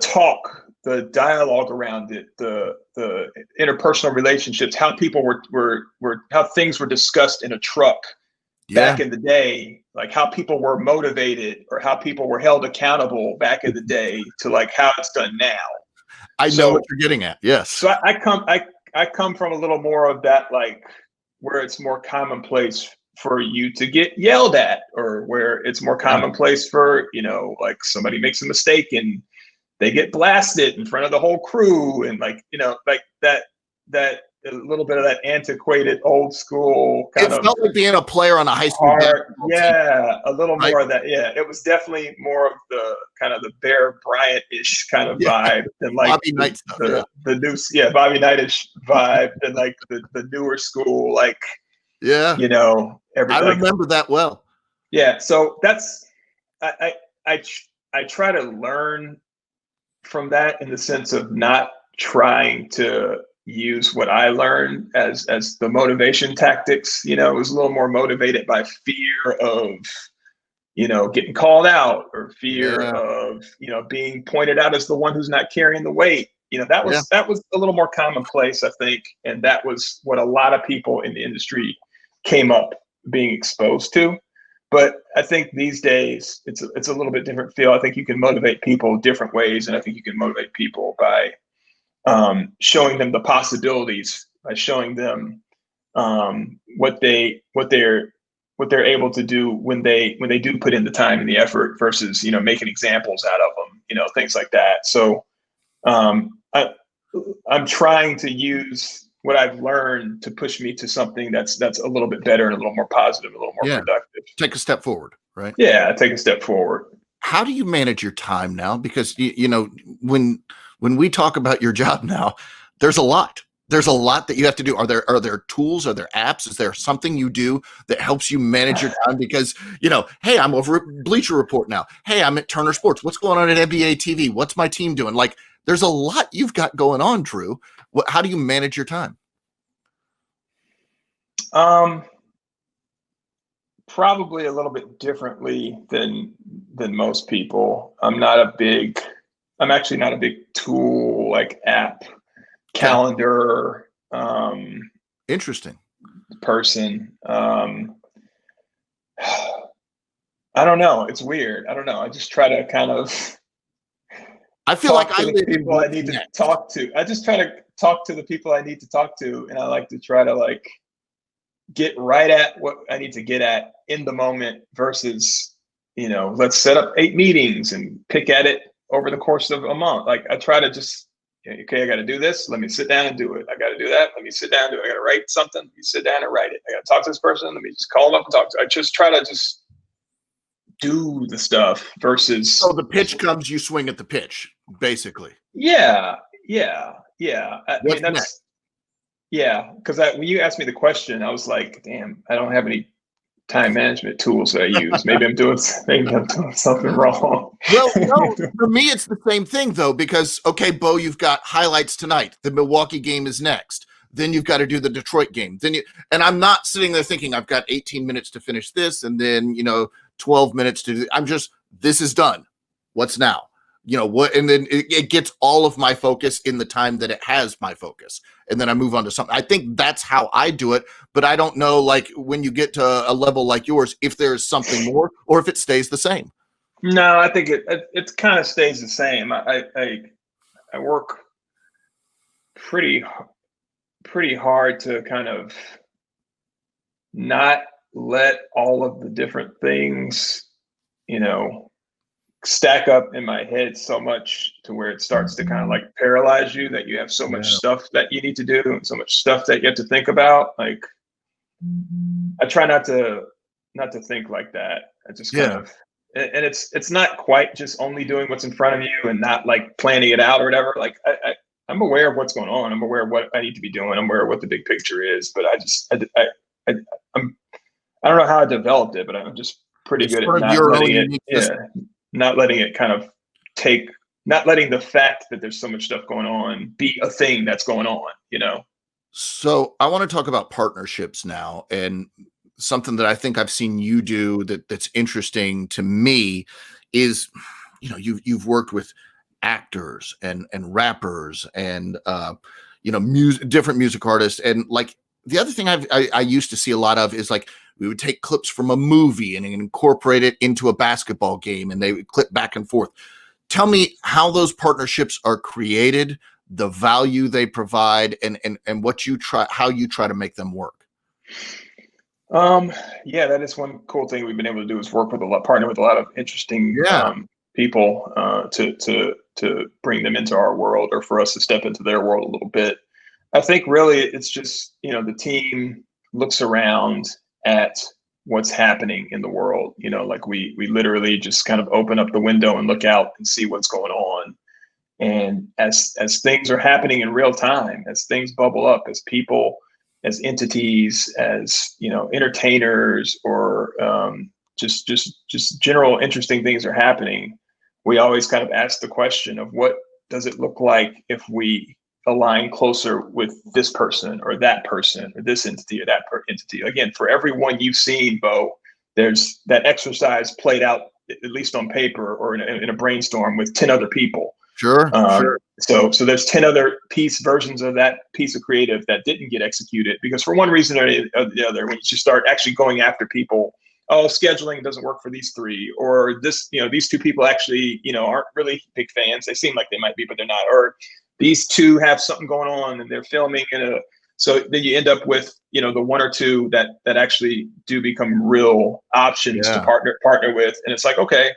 talk, the dialogue around it, the interpersonal relationships, how people were how things were discussed in a truck. Yeah. Back in the day, like how people were motivated or how people were held accountable back in the day to like how it's done now. I know what you're getting at. Yes. So I come from a little more of that, like where it's more commonplace for you to get yelled at, or where it's more commonplace for, like somebody makes a mistake and they get blasted in front of the whole crew, and like, like that a little bit of that antiquated old school kind of. It felt like being a player on a high school team. Yeah, a little more of that. Yeah, it was definitely more of the kind of the Bear Bryant-ish kind of vibe than like Bobby Knight stuff, the new Bobby Knight-ish vibe than like the newer school, like I remember that well. Yeah, so that's I try to learn from that in the sense of not trying to use what I learned as the motivation tactics. It was a little more motivated by fear of, getting called out, or fear of, being pointed out as the one who's not carrying the weight. That was a little more commonplace, I think. And that was what a lot of people in the industry came up being exposed to. But I think these days it's a little bit different feel. I think you can motivate people different ways. And I think you can motivate people by showing them the possibilities, by showing them what they're able to do when they do put in the time and the effort, versus making examples out of them, things like that. So I'm trying to use what I've learned to push me to something that's a little bit better and a little more positive, a little more productive. Take a step forward, right? Yeah, take a step forward. How do you manage your time now? Because when we talk about your job now, there's a lot that you have to do. Are there tools? Are there apps? Is there something you do that helps you manage your time? Because, hey, I'm over at Bleacher Report now. Hey, I'm at Turner Sports. What's going on at NBATV? What's my team doing? Like, there's a lot you've got going on, Drew. How do you manage your time? Probably a little bit differently than most people. I'm actually not a big tool, like app, calendar, interesting person. I don't know. It's weird. I don't know. I just try to kind of I feel like I live people I need to talk to. I just try to talk to the people I need to talk to, and I like to try to like get right at what I need to get at in the moment, versus, let's set up 8 meetings and pick at it over the course of a month. Like I try to just, okay, I got to do this. Let me sit down and do it. I got to do that. Let me sit down and do it. I got to write something. Let me sit down and write it. I got to talk to this person. Let me just call them up and talk to. I just try to just do the stuff versus. So the pitch comes, you swing at the pitch. basically. Yeah. I What's mean, next? because when you asked me the question, I was like, damn, I don't have any time management tools that I use. Maybe I'm doing something wrong. Well, no, for me, it's the same thing, though, because, okay, Bo, you've got highlights tonight. The Milwaukee game is next. Then you've got to do the Detroit game. And I'm not sitting there thinking I've got 18 minutes to finish this and then, 12 minutes to do. This is done. What's now? And then it gets all of my focus in the time that it has my focus. And then I move on to something. I think that's how I do it. But I don't know, like, when you get to a level like yours, if there's something more or if it stays the same. No, I think it kind of stays the same. I work pretty hard to kind of not let all of the different things, stack up in my head so much to where it starts to kind of like paralyze you, that you have so much stuff that you need to do and so much stuff that you have to think about. Like, I try not to think like that. I just kind of, and it's not quite just only doing what's in front of you and not like planning it out or whatever. Like, I'm aware of what's going on. I'm aware of what I need to be doing. I'm aware of what the big picture is, but I don't know how I developed it, but I'm just pretty good at not letting it kind of not letting the fact that there's so much stuff going on be a thing that's going on, So I want to talk about partnerships now, and something that I think I've seen you do that's interesting to me is, you've worked with actors and rappers and different music artists, and like the other thing I used to see a lot of is like we would take clips from a movie and incorporate it into a basketball game, and they would clip back and forth. Tell me how those partnerships are created, the value they provide, and how you try to make them work. Yeah, that is one cool thing we've been able to do, is partner with a lot of interesting people to bring them into our world, or for us to step into their world a little bit. I think really it's just, the team looks around at what's happening in the world. Like we literally just kind of open up the window and look out and see what's going on. And as things are happening in real time, as things bubble up, as people, as entities, as entertainers, or just general interesting things are happening, we always kind of ask the question of, what does it look like if we align closer with this person or that person or this entity or that entity? Again, for every one you've seen, Bo, there's that exercise played out, at least on paper or in a brainstorm, with 10 other people. Sure. So there's 10 other versions of that piece of creative that didn't get executed because, for one reason or the other, when you start actually going after people, scheduling doesn't work for these three, or this, these two people actually, aren't really big fans. They seem like they might be, but they're not. Or these two have something going on and they're filming so then you end up with, the one or two that actually do become real options to partner with. And it's like, okay,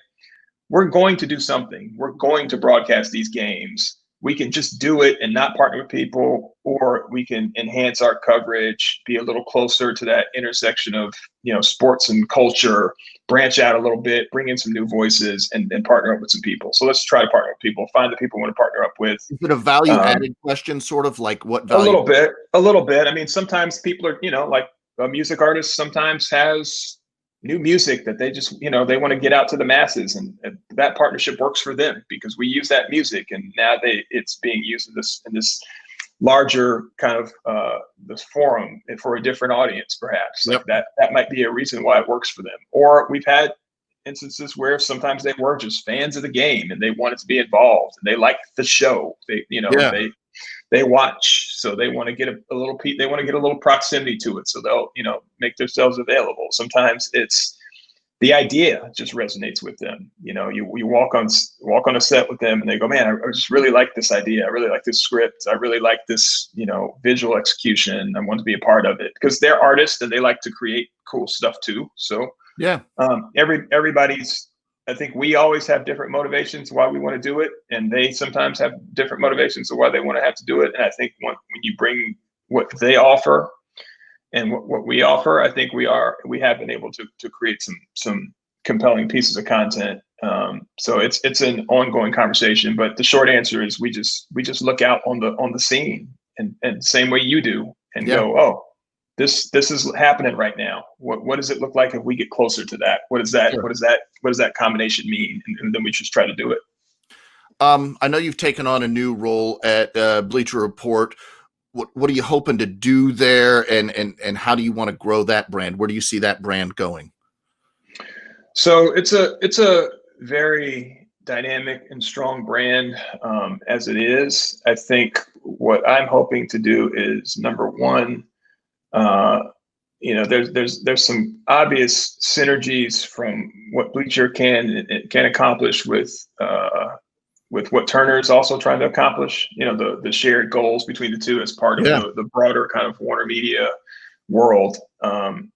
we're going to do something. We're going to broadcast these games. We can just do it and not partner with people, or we can enhance our coverage, be a little closer to that intersection of, sports and culture, branch out a little bit, bring in some new voices, and partner up with some people. So let's try to partner with people, find the people we want to partner up with. Is it a value added question, sort of like what value? A little bit. I mean, sometimes people are, like a music artist sometimes has new music that they just, they want to get out to the masses, and that partnership works for them because we use that music, and now it's being used in this larger kind of this forum and for a different audience, perhaps. Like that might be a reason why it works for them. Or we've had instances where sometimes they were just fans of the game and they wanted to be involved and they like the show. They watch, so they want to get a little proximity to it, so they'll make themselves available. Sometimes it's the idea just resonates with them. You walk on a set with them and they go, man, I just really like this idea. I really like this script. I really like this visual execution. I want to be a part of it, because they're artists and they like to create cool stuff too. So everybody's, I think we always have different motivations why we want to do it, and they sometimes have different motivations of why they want to have to do it. And I think when you bring what they offer and what we offer, I think we have been able to create some compelling pieces of content So it's an ongoing conversation, but the short answer is we just look out on the scene and same way you do and go, oh, this is happening right now. What does it look like if we get closer to that? What does that combination mean? And then we just try to do it. I know you've taken on a new role at Bleacher Report. What are you hoping to do there, and how do you want to grow that brand? Where do you see that brand going? So it's a very dynamic and strong brand as it is. I think what I'm hoping to do is, number one, there's some obvious synergies from what Bleacher can accomplish with what Turner is also trying to accomplish. The shared goals between the two as part of the broader kind of WarnerMedia world.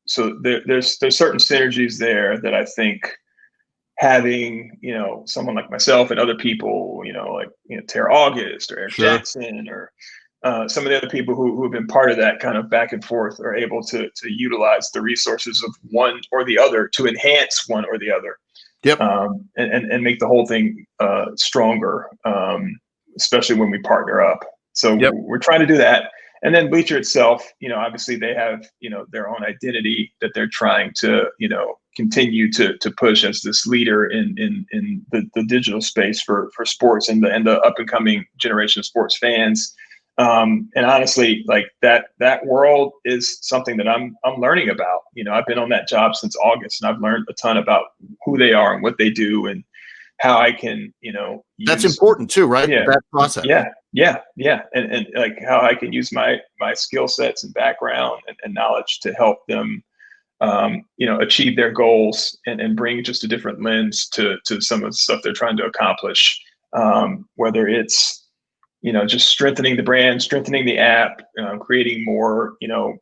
So there's certain synergies there that I think having, someone like myself and other people, Tara August or Eric Jackson or some of the other people who have been part of that kind of back and forth are able to utilize the resources of one or the other to enhance one or the other. Yep. And make the whole thing stronger, especially when we partner up. So we're trying to do that. And then Bleacher itself, obviously they have, their own identity that they're trying to, continue to push as this leader in the digital space for sports and the up and coming generation of sports fans. And honestly, like that world is something that I'm learning about. I've been on that job since August, and I've learned a ton about who they are and what they do and how I can, that's important too, right? Yeah, that process. Yeah. And like how I can use my skill sets and background and knowledge to help them, achieve their goals and bring just a different lens to some of the stuff they're trying to accomplish. Whether it's, just strengthening the brand, strengthening the app, creating more,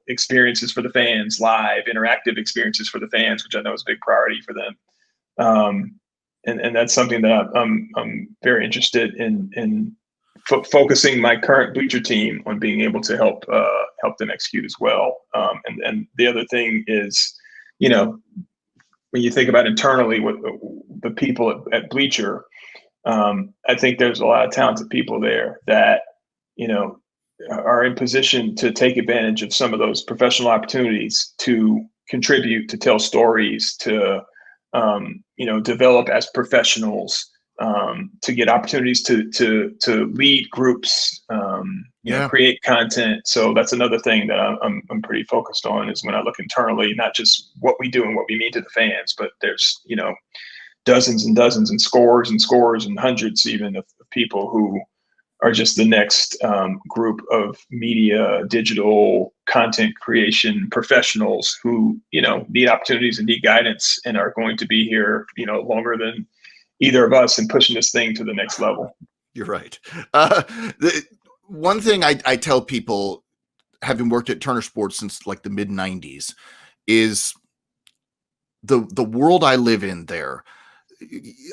experiences for the fans, live interactive experiences for the fans, which I know is a big priority for them. And that's something that I'm very interested in focusing my current Bleacher team on being able to help them execute as well. And the other thing is, when you think about internally what the people at Bleacher, I think there's a lot of talented people there that, are in position to take advantage of some of those professional opportunities to contribute, to tell stories, to, develop as professionals, to get opportunities to lead groups, create content. So that's another thing that I'm pretty focused on is when I look internally, not just what we do and what we mean to the fans, but there's, dozens and dozens and scores and hundreds even of people who are just the next group of media, digital content creation professionals who, need opportunities and need guidance and are going to be here, longer than either of us and pushing this thing to the next level. You're right. The one thing I tell people, having worked at Turner Sports since like the mid 90s, is the world I live in there.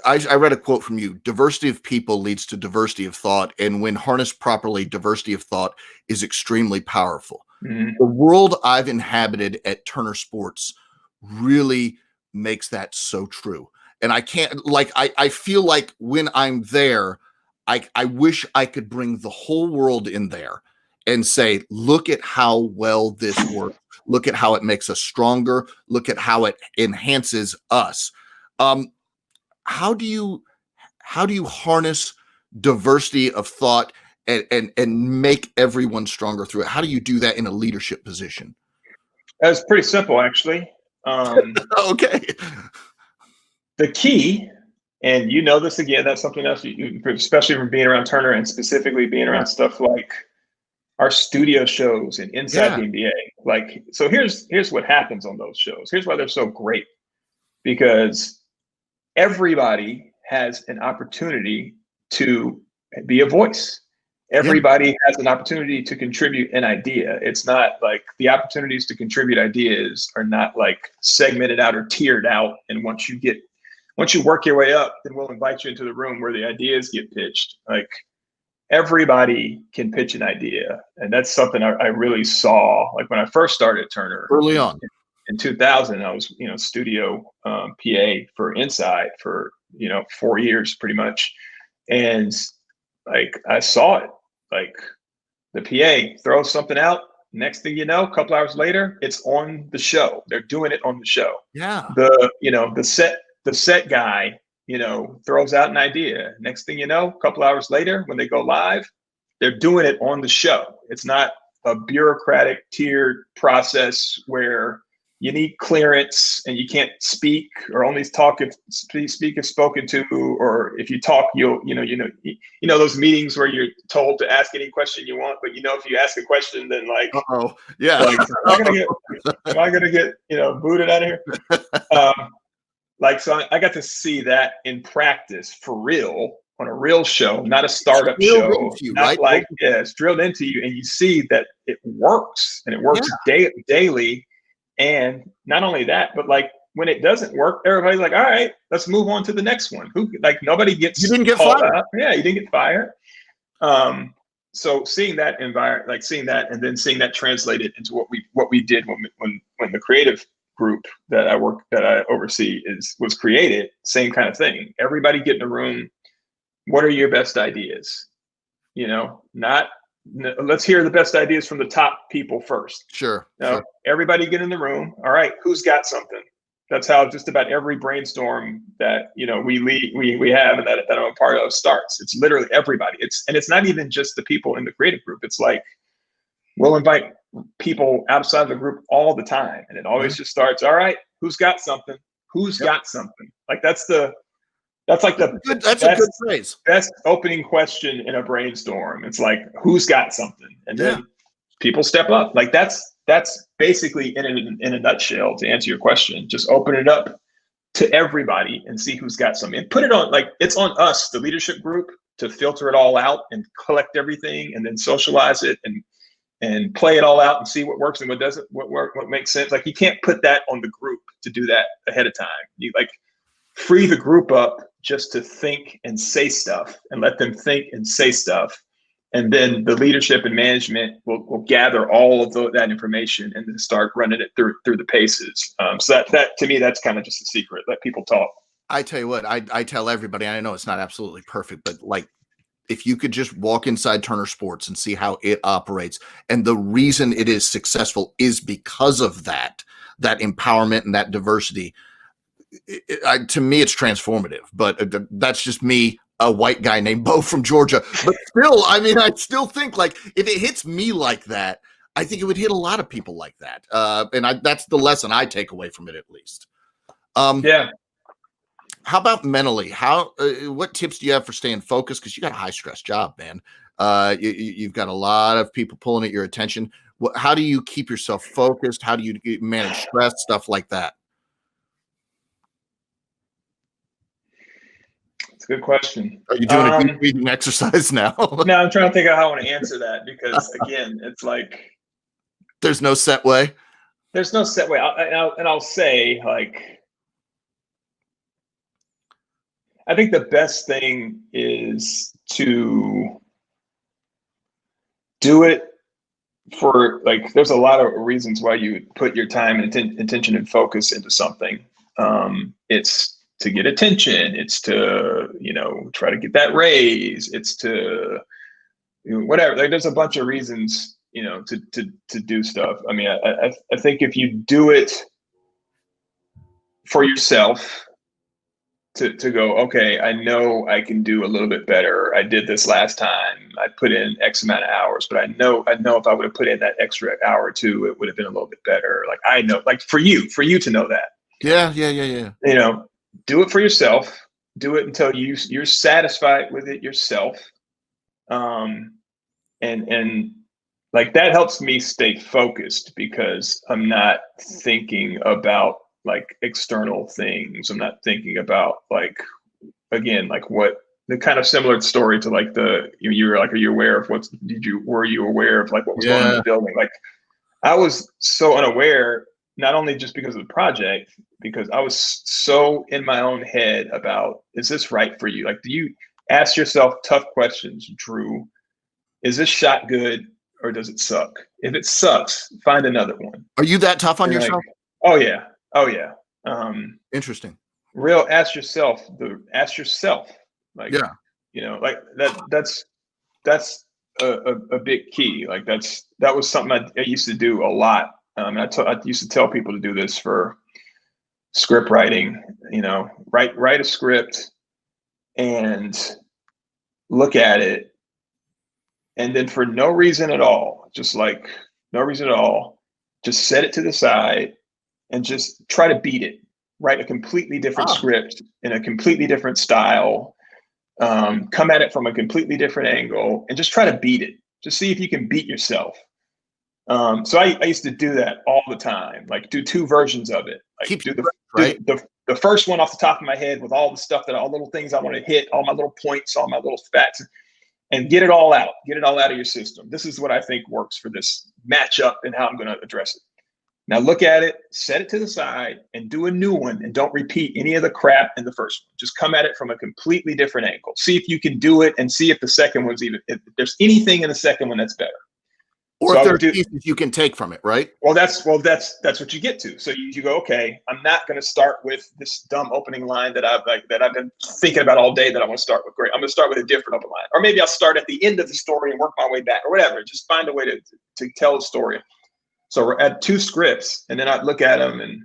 I read a quote from you: diversity of people leads to diversity of thought. And when harnessed properly, diversity of thought is extremely powerful. Mm-hmm. The world I've inhabited at Turner Sports really makes that so true. And I can't, I feel like when I'm there, I wish I could bring the whole world in there and say, look at how well this works. Look at how it makes us stronger. Look at how it enhances us. How do you harness diversity of thought and make everyone stronger through it? How do you do that in a leadership position? It's pretty simple, actually. Okay. The key, and this again, that's something else, especially from being around Turner and specifically being around stuff like our studio shows and Inside the NBA. Like, so here's what happens on those shows. Here's why they're so great, because everybody has an opportunity to be a voice. Everybody has an opportunity to contribute an idea. It's not like the opportunities to contribute ideas are not like segmented out or tiered out. And once you work your way up, then we'll invite you into the room where the ideas get pitched. Like, everybody can pitch an idea. And that's something I really saw, like when I first started at Turner early on. in 2000, I was, studio PA for Inside for, 4 years pretty much. And like, I saw it, like the PA throws something out. Next thing you know, a couple hours later, it's on the show. They're doing it on the show. Yeah. The set guy, throws out an idea. Next thing you know, a couple hours later, when they go live, they're doing it on the show. It's not a bureaucratic tiered process where you need clearance and you can't speak or only talk if speak if spoken to, or if you talk, those meetings where you're told to ask any question you want, but if you ask a question, then like, yeah, like, am I gonna get booted out of here? So I got to see that in practice for real on a real show, not a startup show, not right? It's drilled into you, and you see that it works, and it works daily. And not only that, but like when it doesn't work, everybody's like, all right, let's move on to the next one. Nobody gets you didn't get fired. Out. Yeah, you didn't get fired. So seeing that environment, seeing that, and then seeing that translated into what we did when the creative group that I oversee was created, same kind of thing. Everybody get in a room. What are your best ideas? Let's hear the best ideas from the top people first. Sure. Everybody get in the room. All right, who's got something? That's how just about every brainstorm that we have and that I'm a part of starts. It's literally everybody. It's not even just the people in the creative group. It's like we'll invite people outside the group all the time, and it always just starts. All right, who's got something? Who's got something? Like that's a good phrase. Best opening question in a brainstorm. It's like, who's got something? And then people step up. Like that's basically in a nutshell to answer your question. Just open it up to everybody and see who's got something. And put it on, like, it's on us, the leadership group, to filter it all out and collect everything and then socialize it and play it all out and see what works and what doesn't, what makes sense. Like, you can't put that on the group to do that ahead of time. You free the group up just to think and say stuff, and let them think and say stuff. And then the leadership and management will gather all of that information and then start running it through the paces. So that to me, that's kind of just a secret. Let people talk. I tell you what, I tell everybody, I know it's not absolutely perfect, but like, if you could just walk inside Turner Sports and see how it operates, and the reason it is successful is because of that empowerment and that diversity. To me, it's transformative, but that's just me, a white guy named Bo from Georgia. But still, I still think, like, if it hits me like that, I think it would hit a lot of people like that. And that's the lesson I take away from it, at least. Yeah. How about mentally? What tips do you have for staying focused? Because you got a high stress job, man. You've got a lot of people pulling at your attention. How do you keep yourself focused? How do you manage stress, stuff like that? It's a good question. Are you doing a deep breathing exercise now? No, I'm trying to think of how I want to answer that, because again, it's like there's no set way. There's no set way. I'll say, like, I think the best thing is to do it for, like, there's a lot of reasons why you put your time and attention and focus into something. It's to get attention. It's to, try to get that raise. It's to, whatever. Like, there's a bunch of reasons, to do stuff. I mean, I think if you do it for yourself, to go, okay, I know I can do a little bit better. I did this last time. I put in X amount of hours, but I know if I would have put in that extra hour or two, it would have been a little bit better. Like, I know, like, for you to know that. Yeah. Do it for yourself. Do it until you're satisfied with it yourself. And like, that helps me stay focused, because I'm not thinking about, like, external things. I'm not thinking about, like, again, like, what the kind of similar story to, like, you were like, are you aware of were you aware of, like, what was going on in the building? Like, I was so unaware, not only just because of the project, because I was so in my own head about, is this right for you? Like, do you ask yourself tough questions, Drew? Is this shot good, or does it suck? If it sucks, find another one. Are you that tough on yourself? Oh yeah. Oh yeah. Interesting. Ask yourself, like, Yeah. like that's a big key. Like that was something I used to do a lot. I used to tell people to do this for script writing. Write a script and look at it, and then for no reason at all, just like no reason at all, just set it to the side and just try to beat it. Write a completely different Ah, script in a completely different style. Come at it from a completely different angle and just try to beat it. Just see if you can beat yourself. So I used to do that all the time, like do two versions of it. Like keep do you fresh, right. the first one off the top of my head with all the stuff all the little things I want to hit, all my little points, all my little facts, and get it all out. Get it all out of your system. This is what I think works for this matchup and how I'm going to address it. Now look at it, set it to the side, and do a new one, and don't repeat any of the crap in the first one. Just come at it from a completely different angle. See if you can do it, and see if the second one's if there's anything in the second one that's better. Or So if there's pieces you can take from it, right? that's what you get to. So you go, okay, I'm not going to start with this dumb opening line that I've been thinking about all day that I want to start with. Great, I'm going to start with a different opening line, or maybe I'll start at the end of the story and work my way back, or whatever. Just find a way to tell the story. So we're at two scripts, and then I look at them and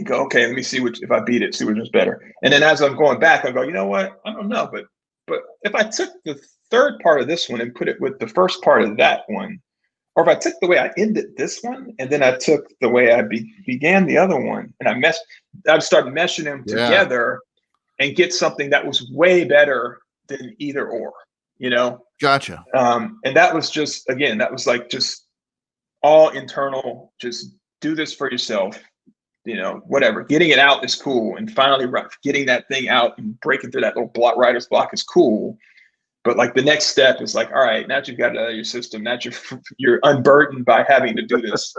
go, okay, let me see if I beat it, see which one's better. And then as I'm going back, I go, you know what? I don't know, but if I took the third part of this one and put it with the first part of that one, or if I took the way I ended this one and then I took the way I began the other one, and I'd start meshing them together and get something that was way better than either or, Gotcha. And that was just all internal. Just do this for yourself, whatever. Getting it out is cool, and finally getting that thing out and breaking through that little writer's block is cool. But like the next step is like, all right, now that you've got it out of your system, now that you're unburdened by having to do this,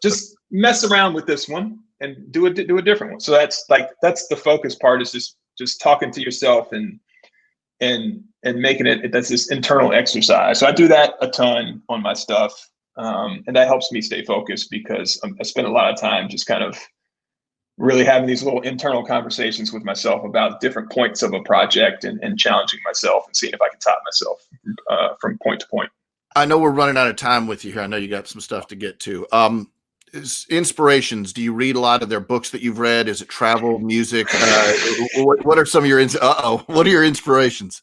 just mess around with this one and do a different one. So that's the focus part, is just talking to yourself and making it. That's this internal exercise. So I do that a ton on my stuff. And that helps me stay focused, because I spend a lot of time just kind of really having these little internal conversations with myself about different points of a project, and challenging myself and seeing if I can top myself from point to point. I know we're running out of time with you here. I know you got some stuff to get to. Inspirations. Do you read a lot of their books that you've read? Is it travel, music? What are some of your what are your inspirations?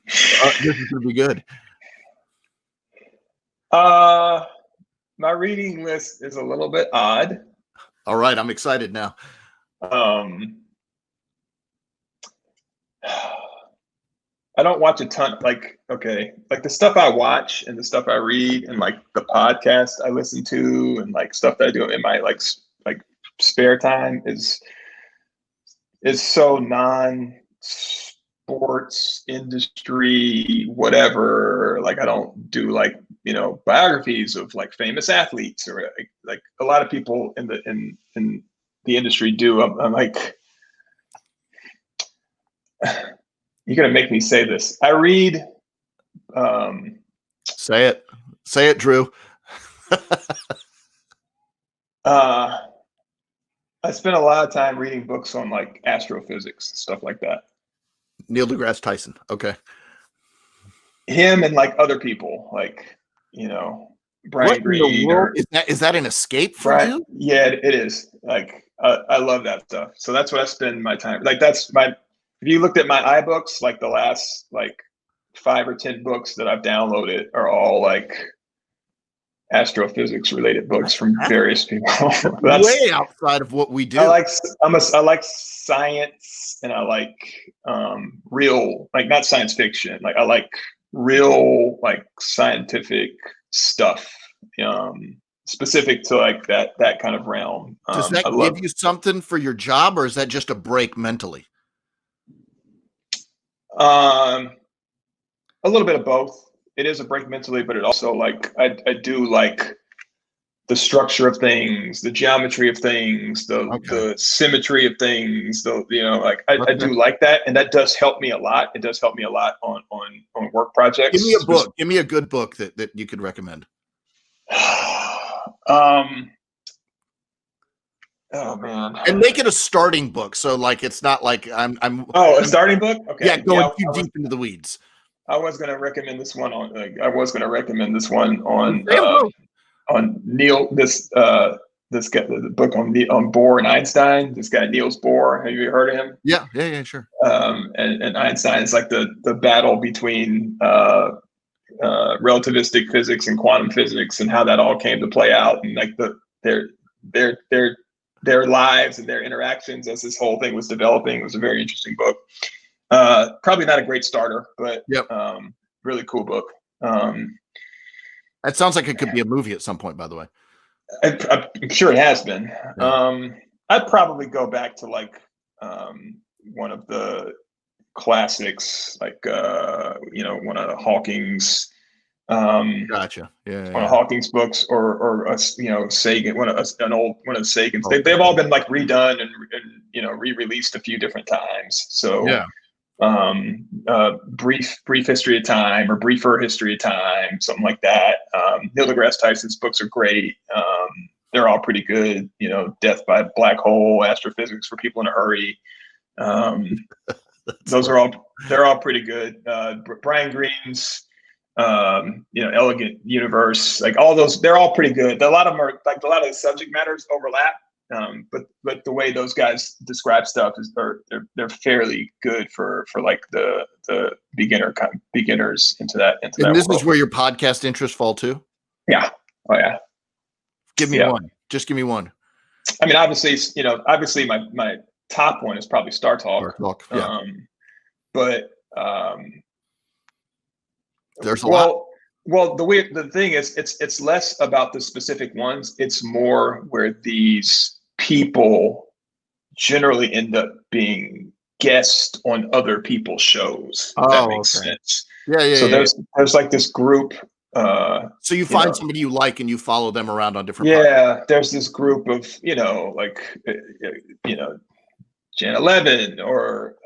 This is going to be good. My reading list is a little bit odd. All right, I'm excited now. I don't watch a ton. Like the stuff I watch and the stuff I read and like the podcast I listen to and like stuff that I do in my like spare time is so non-sports industry, whatever. Like I don't do like biographies of like famous athletes, or like a lot of people in the industry do. I'm like, you're gonna make me say this. I read. Say it, Drew. I spent a lot of time reading books on like astrophysics and stuff like that. Neil deGrasse Tyson. Okay. Him and like other people, like Brian Greene. Is that an escape for you? Yeah, it is. Like I love that stuff. So that's what I spend my time. Like if you looked at my iBooks, like the last like 5 or 10 books that I've downloaded are all like astrophysics related books from various people. That's way outside of what we do. I like science, and I like real, like not science fiction. Like I like real like scientific stuff, specific to like that kind of realm. Does that give you something for your job, or is that just a break mentally? A little bit of both. It is a break mentally, but it also like I do like the structure of things, the geometry of things, the symmetry of things. I do like that, and that does help me a lot. It does help me a lot on work projects. Give me a book. Give me a good book that you could recommend. Oh man. And make it a starting book, so like it's not like I'm a starting book. Okay. Yeah, going too deep into the weeds. I was going to recommend this one on. Neil. This guy, the book on Bohr and Einstein. This guy Niels Bohr. Have you heard of him? Yeah, sure. And Einstein is like the battle between relativistic physics and quantum physics, and how that all came to play out, and like their lives and their interactions as this whole thing was developing. It was a very interesting book. Probably not a great starter, but really cool book. That sounds like it could be a movie at some point, by the way. I'm sure it has been. Yeah. I'd probably go back to like one of the classics, like one of Hawking's. Gotcha. One of Hawking's books, or Sagan, one of Sagan's. They've all been like redone and re-released a few different times. So brief history of time, or briefer history of time, something like that. Neil deGrasse Tyson's books are great. They're all pretty good. Death by Black Hole, Astrophysics for People in a Hurry. They're all pretty good. Brian Greene's Elegant Universe, like all those, they're all pretty good. A lot of them are like, a lot of the subject matters overlap, but the way those guys describe stuff they're fairly good for like the beginners into that. And this is where your podcast interests fall too. Yeah. Oh yeah. Give me one. Just give me one. I mean, obviously my top one is probably Star Talk. Yeah. But there's a lot. Well, the thing is, it's less about the specific ones. It's more where these people generally end up being guests on other people's shows. If that makes sense. Yeah. So there's like this group. So you find somebody you like and you follow them around on different. Yeah, there's this group of Jan 11 or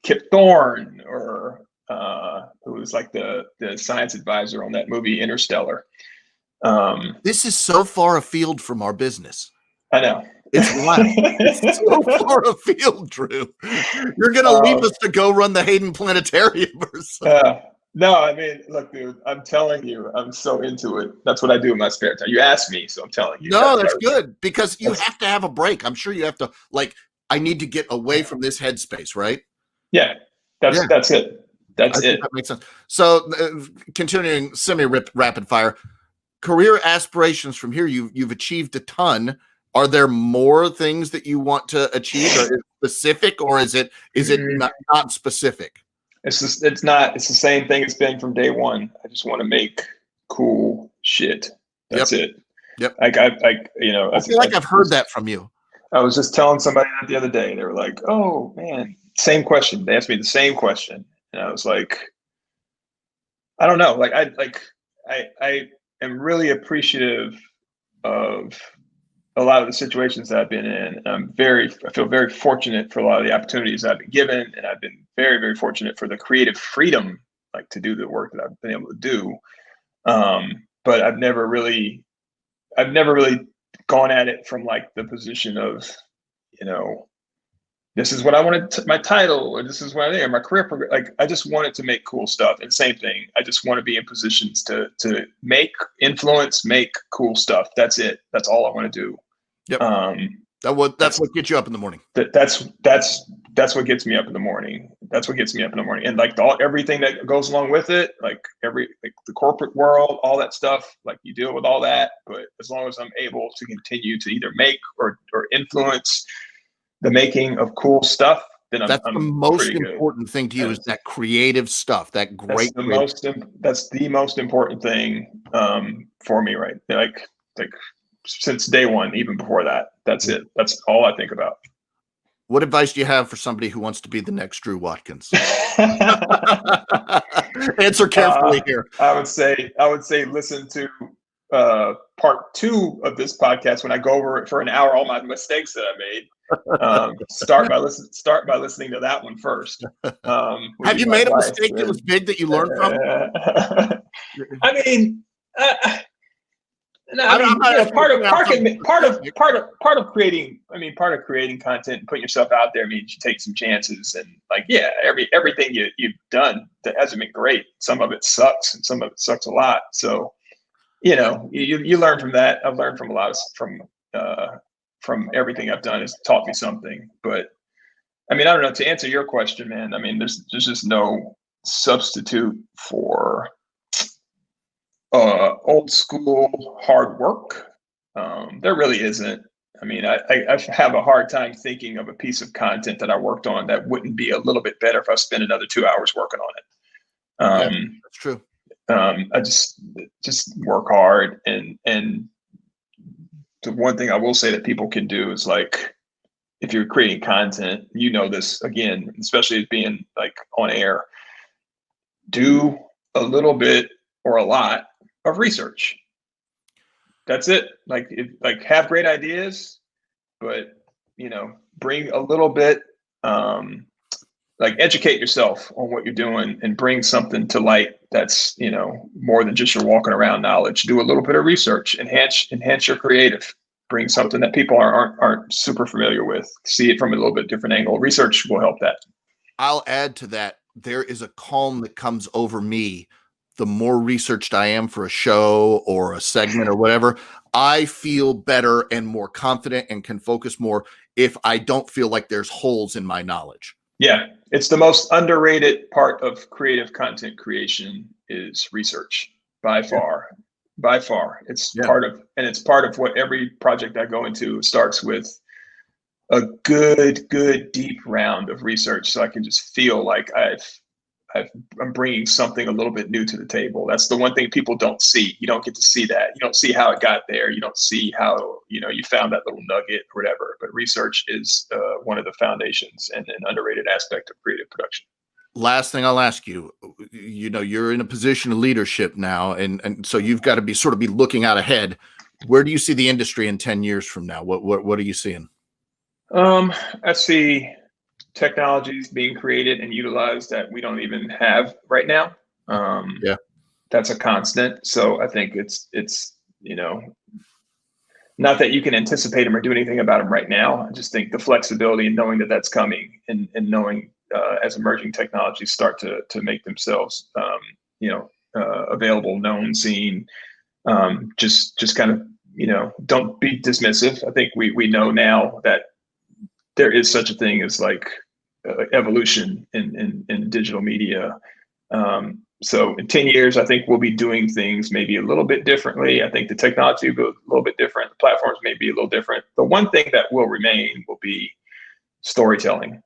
Kip Thorne, or who was like the science advisor on that movie Interstellar. This is so far afield from our business. I know. It's wild. It's so far afield, Drew. You're going to leave us to go run the Hayden Planetarium or something. No, I mean, look, dude, I'm telling you, I'm so into it. That's what I do in my spare time. You asked me, so I'm telling you. No, that's good, because you have to have a break. I'm sure you have to, like, I need to get away from this headspace, right? Yeah, that's it. That's it. That makes sense. So, continuing semi-rapid fire, career aspirations from here. You've achieved a ton. Are there more things that you want to achieve? Or is it specific, or is it not specific? It's the same thing it's been from day one. I just want to make cool shit. That's it. Yep. I feel like I've heard that from you. I was just telling somebody that the other day. They were like, "Oh man, same question." They asked me the same question, and I was like, "I don't know." Like I am really appreciative of a lot of the situations that I've been in. I feel very fortunate for a lot of the opportunities I've been given, and I've been very, very fortunate for the creative freedom, like to do the work that I've been able to do. But I've never really gone at it from like the position of, this is what I wanted my title, or this is what I think, or my career program. Like, I just wanted to make cool stuff. And same thing, I just want to be in positions to make influence, make cool stuff. That's it. That's all I want to do. Yep. That's what gets you up in the morning. That's what gets me up in the morning. That's what gets me up in the morning. And like everything that goes along with it, like the corporate world, all that stuff, like you deal with all that. But as long as I'm able to continue to either make or influence the making of cool stuff, then that's I'm the most pretty important thing to you, is that creative stuff, that great. That's the most important thing for me, right? Like since day one, even before that. That's it. That's all I think about. What advice do you have for somebody who wants to be the next Drew Watkins? Answer carefully here. I would say listen to part 2 of this podcast when I go over it for an hour, all my mistakes that I made. Start by listening to that one first. Have you made a mistake that was big that you learned from? I mean, No, I mean, I'm not part of specific. creating. I mean, part of creating content and putting yourself out there means you take some chances. And like, yeah, everything you've done that hasn't been great. Some of it sucks, and some of it sucks a lot. So, you learn from that. I've learned from a lot from everything I've done. It's taught me something. But I mean, I don't know. To answer your question, man, I mean, there's just no substitute for old school hard work. There really isn't. I mean, I have a hard time thinking of a piece of content that I worked on that wouldn't be a little bit better if I spent another 2 hours working on it. Yeah, that's true. I just work hard, and the one thing I will say that people can do is, like, if you're creating content, this again, especially as being like on air, do a little bit or a lot of research. That's it. Like, have great ideas, but bring a little bit, like, educate yourself on what you're doing and bring something to light that's more than just your walking around knowledge. Do a little bit of research, enhance your creative. Bring something that people aren't super familiar with. See it from a little bit different angle. Research will help that. I'll add to that. There is a calm that comes over me the more researched I am for a show or a segment or whatever. I feel better and more confident and can focus more if I don't feel like there's holes in my knowledge. Yeah, it's the most underrated part of creative content creation is research, by far. By far. It's part of what every project I go into starts with a good deep round of research, so I can just feel like I'm bringing something a little bit new to the table. That's the one thing people don't see. You don't get to see that. You don't see how it got there. You don't see how, you found that little nugget or whatever. But research is one of the foundations and an underrated aspect of creative production. Last thing I'll ask you, you're in a position of leadership now, and so you've got to be looking out ahead. Where do you see the industry in 10 years from now? What are you seeing? I see technologies being created and utilized that we don't even have right now. That's a constant. So I think it's not that you can anticipate them or do anything about them right now. I just think the flexibility and knowing that that's coming, and knowing as emerging technologies start to make themselves available, known, seen, just kind of don't be dismissive. I think we know now that there is such a thing as like evolution in digital media. So in 10 years, I think we'll be doing things maybe a little bit differently. I think the technology will be a little bit different. The platforms may be a little different. The one thing that will remain will be storytelling.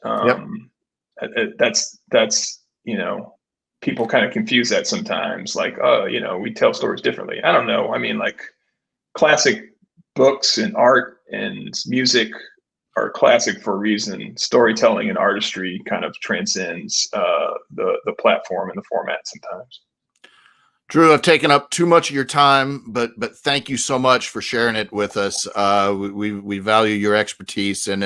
That's people kind of confuse that sometimes. Like, we tell stories differently. I don't know. I mean, like, classic books and art and music are classic for a reason. Storytelling and artistry kind of transcends the platform and the format sometimes. Drew, I've taken up too much of your time, but thank you so much for sharing it with us. We value your expertise, and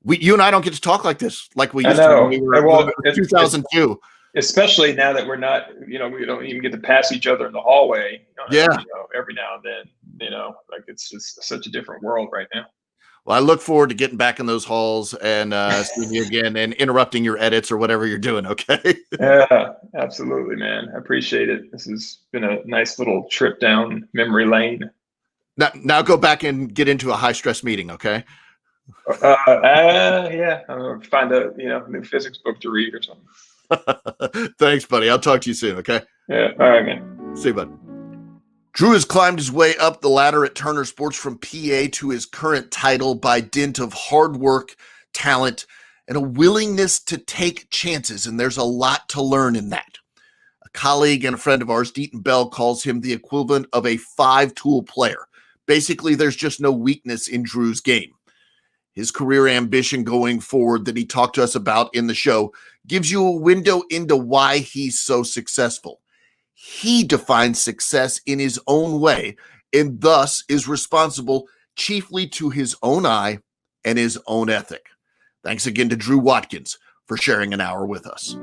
you and I don't get to talk like this like we used to when we were in 2002. Especially now that we're not, we don't even get to pass each other in the hallway. Every now and then, like, it's just such a different world right now. Well, I look forward to getting back in those halls and seeing you again and interrupting your edits or whatever you're doing. Okay. Yeah, absolutely, man. I appreciate it. This has been a nice little trip down memory lane. Now go back and get into a high stress meeting. Okay. Yeah. I'll find a new physics book to read or something. Thanks, buddy. I'll talk to you soon. Okay. Yeah. All right, man. See you, bud. Drew has climbed his way up the ladder at Turner Sports from PA to his current title by dint of hard work, talent, and a willingness to take chances, and there's a lot to learn in that. A colleague and a friend of ours, Deaton Bell, calls him the equivalent of a 5-tool player. Basically, there's just no weakness in Drew's game. His career ambition going forward that he talked to us about in the show gives you a window into why he's so successful. He defines success in his own way and thus is responsible chiefly to his own eye and his own ethic. Thanks again to Drew Watkins for sharing an hour with us.